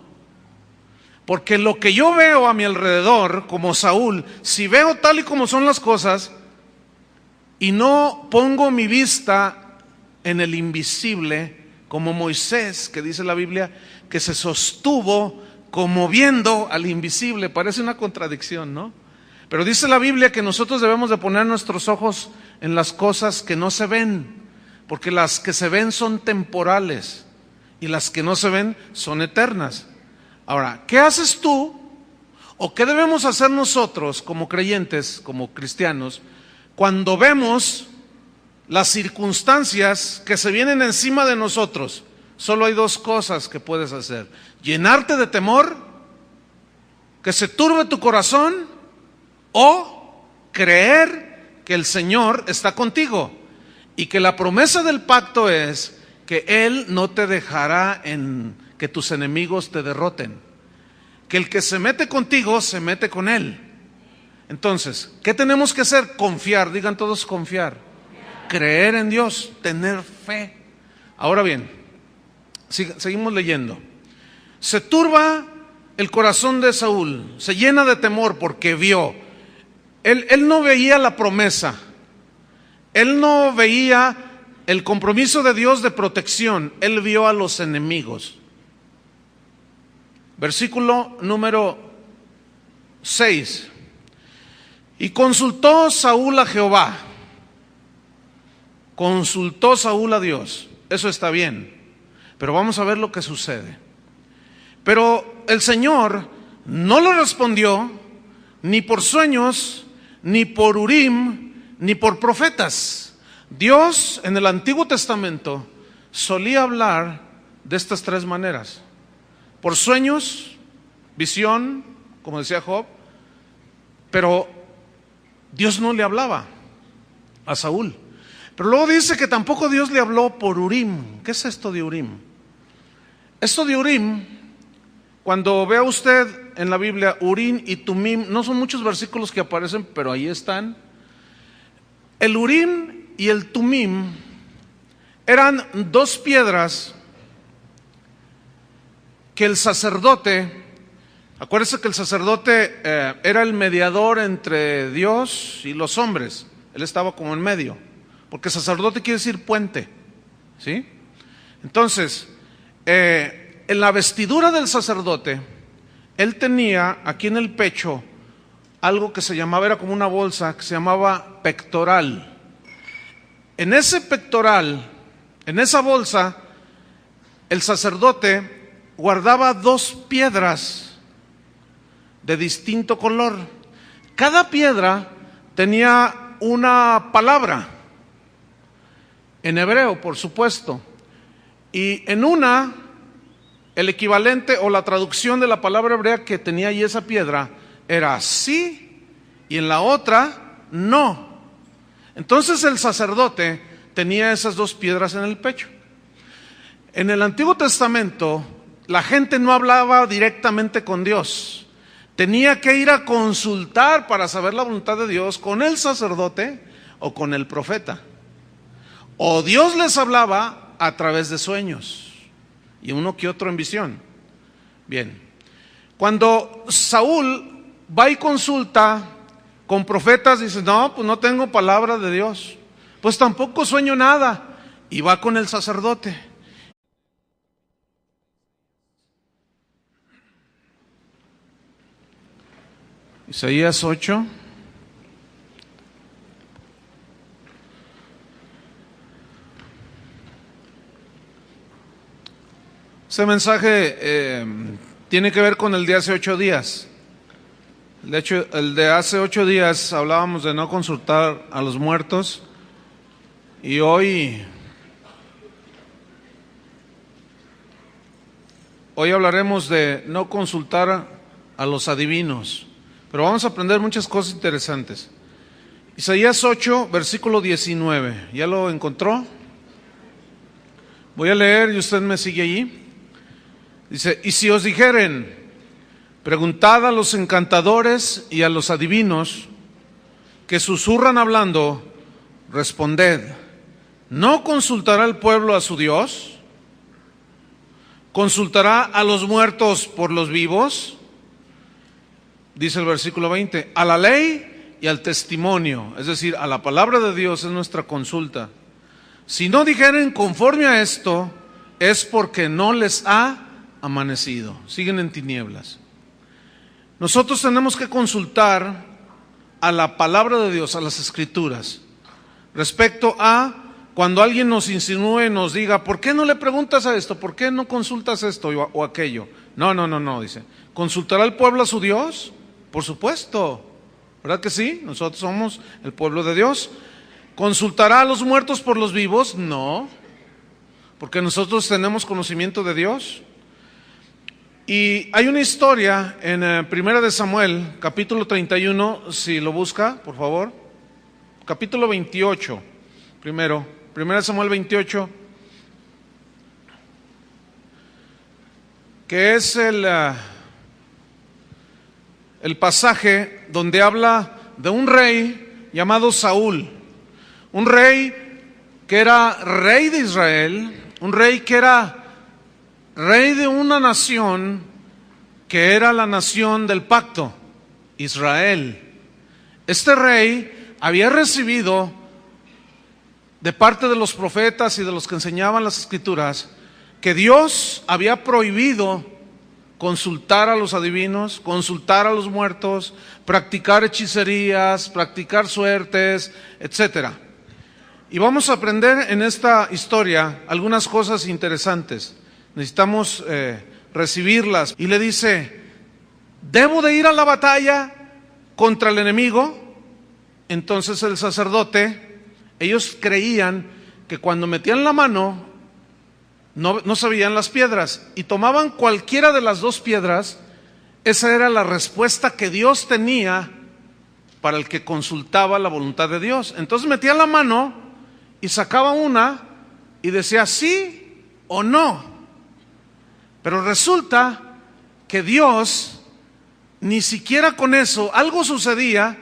Porque lo que yo veo a mi alrededor, como Saúl, si veo tal y como son las cosas y no pongo mi vista en el invisible, como Moisés, que dice la Biblia, que se sostuvo como viendo al invisible, parece una contradicción, ¿no? Pero dice la Biblia que nosotros debemos de poner nuestros ojos en las cosas que no se ven, porque las que se ven son temporales y las que no se ven son eternas. Ahora, ¿qué haces tú ¿O qué debemos hacer nosotros como creyentes, como cristianos, cuando vemos las circunstancias que se vienen encima de nosotros? Solo hay dos cosas que puedes hacer: llenarte de temor, que se turbe tu corazón, o creer que el Señor está contigo y que la promesa del pacto es que Él no te dejará en que tus enemigos te derroten, que el que se mete contigo se mete con Él. Entonces, ¿qué tenemos que hacer? Confiar, digan todos confiar, creer en Dios, tener fe. Ahora bien, seguimos leyendo. Se turba el corazón de Saúl, se llena de temor porque vio. Él no veía la promesa, él no veía el compromiso de Dios de protección, él vio a los enemigos. Versículo número 6. Y consultó Saúl a Jehová. Consultó Saúl a Dios. Eso está bien, pero vamos a ver lo que sucede. Pero el Señor no le respondió ni por sueños, ni por Urim, ni por profetas. Dios en el Antiguo Testamento solía hablar de estas tres maneras: por sueños, visión, como decía Job, pero Dios no le hablaba a Saúl. Pero luego dice que tampoco Dios le habló por Urim. ¿Qué es esto de Urim? Esto de Urim, cuando vea usted en la Biblia Urim y Tumim, no son muchos versículos que aparecen, pero ahí están. El Urim y el Tumim eran dos piedras que el sacerdote, acuérdense que el sacerdote era el mediador entre Dios y los hombres. Él estaba como en medio, porque sacerdote quiere decir puente, ¿sí? Entonces, en la vestidura del sacerdote, él tenía aquí en el pecho algo que se llamaba, era como una bolsa que se llamaba pectoral. En ese pectoral, en esa bolsa, el sacerdote guardaba dos piedras de distinto color. Cada piedra tenía una palabra, en hebreo, por supuesto, y en una, el equivalente o la traducción de la palabra hebrea que tenía ahí esa piedra era sí, y en la otra no. Entonces el sacerdote tenía esas dos piedras en el pecho. En el Antiguo Testamento la gente no hablaba directamente con Dios, tenía que ir a consultar para saber la voluntad de Dios con el sacerdote o con el profeta. O Dios les hablaba a través de sueños y uno que otro en visión. Bien, cuando Saúl va y consulta con profetas, dice: no, pues no tengo palabra de Dios, pues tampoco sueño nada, y va con el sacerdote. Isaías 8. Este mensaje tiene que ver con el de hace 8 días. De hecho, el de hace 8 días hablábamos de no consultar a los muertos, y hoy hablaremos de no consultar a los adivinos, pero vamos a aprender muchas cosas interesantes. Isaías 8, versículo 19, ¿ya lo encontró? Voy a leer y usted me sigue allí. Dice: y si os dijeren, preguntad a los encantadores y a los adivinos que susurran hablando, responded, ¿no consultará el pueblo a su Dios? ¿Consultará a los muertos por los vivos? Dice el versículo 20, a la ley y al testimonio, es decir, a la palabra de Dios es nuestra consulta. Si no dijeren conforme a esto, es porque no les ha amanecido, siguen en tinieblas. Nosotros tenemos que consultar a la palabra de Dios, a las escrituras, respecto a cuando alguien nos insinúe y nos diga: ¿por qué no le preguntas a esto? ¿Por qué no consultas esto o aquello? No, dice, ¿consultará el pueblo a su Dios? Por supuesto, ¿verdad que sí? Nosotros somos el pueblo de Dios. ¿Consultará a los muertos por los vivos? No, porque nosotros tenemos conocimiento de Dios. Y hay una historia en Primera de Samuel, capítulo 31, si lo busca, por favor. Capítulo 28, Primera de Samuel 28, que es el pasaje donde habla de un rey llamado Saúl, un rey que era rey de Israel, un rey que era rey de una nación que era la nación del pacto, Israel. Este rey había recibido de parte de los profetas y de los que enseñaban las escrituras que Dios había prohibido consultar a los adivinos, consultar a los muertos, practicar hechicerías, practicar suertes, etcétera. Y vamos a aprender en esta historia algunas cosas interesantes. Necesitamos recibirlas. Y le dice, ¿debo de ir a la batalla contra el enemigo? Entonces el sacerdote, ellos creían que cuando metían la mano no se veían las piedras y tomaban cualquiera de las dos piedras. Esa era la respuesta que Dios tenía para el que consultaba la voluntad de Dios. Entonces metía la mano y sacaba una y decía sí o no. Pero resulta que Dios, ni siquiera con eso, algo sucedía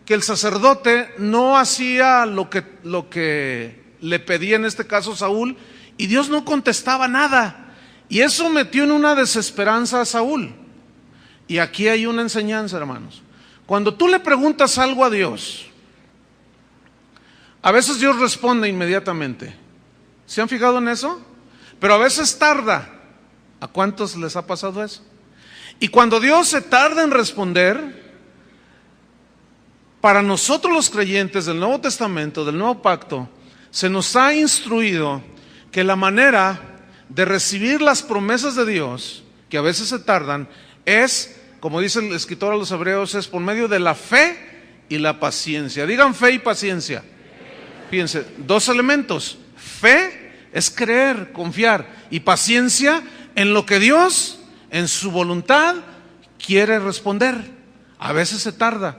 que el sacerdote no hacía lo que le pedía en este caso Saúl, y Dios no contestaba nada. Y eso metió en una desesperanza a Saúl. Y aquí hay una enseñanza, hermanos. Cuando tú le preguntas algo a Dios, a veces Dios responde inmediatamente. ¿Se han fijado en eso? Pero a veces tarda. ¿A cuántos les ha pasado eso? Y cuando Dios se tarda en responder, para nosotros los creyentes del Nuevo Testamento, del Nuevo Pacto, se nos ha instruido que la manera de recibir las promesas de Dios, que a veces se tardan, es, como dice el escritor a los Hebreos, es por medio de la fe y la paciencia. Digan fe y paciencia. Fíjense, dos elementos. Fe es creer, confiar, y paciencia en lo que Dios, en su voluntad, quiere responder. A veces se tarda.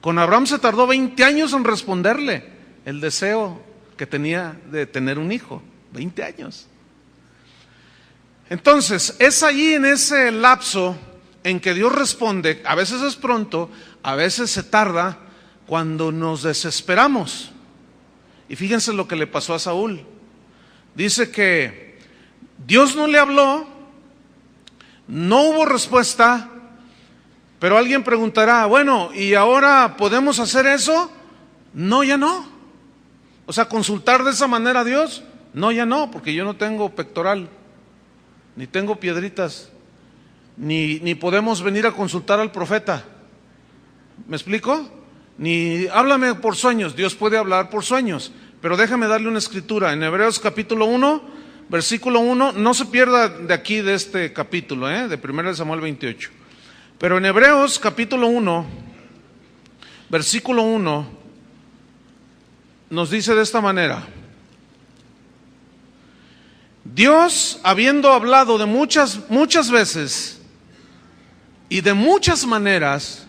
Con Abraham se tardó 20 años en responderle el deseo que tenía de tener un hijo. 20 años. Entonces, es allí en ese lapso en que Dios responde. A veces es pronto, a veces se tarda, cuando nos desesperamos. Y fíjense lo que le pasó a Saúl. Dice que Dios no le habló, no hubo respuesta, pero alguien preguntará, bueno, ¿y ahora podemos hacer eso? No, ya no. O sea, consultar de esa manera a Dios, no, ya no, porque yo no tengo pectoral, ni tengo piedritas, ni podemos venir a consultar al profeta. ¿Me explico? Ni háblame por sueños. Dios puede hablar por sueños, pero déjame darle una escritura. En Hebreos capítulo 1, versículo 1, no se pierda de aquí de este capítulo, de 1 Samuel 28. Pero en Hebreos capítulo 1, versículo 1, nos dice de esta manera: Dios, habiendo hablado de muchas veces y de muchas maneras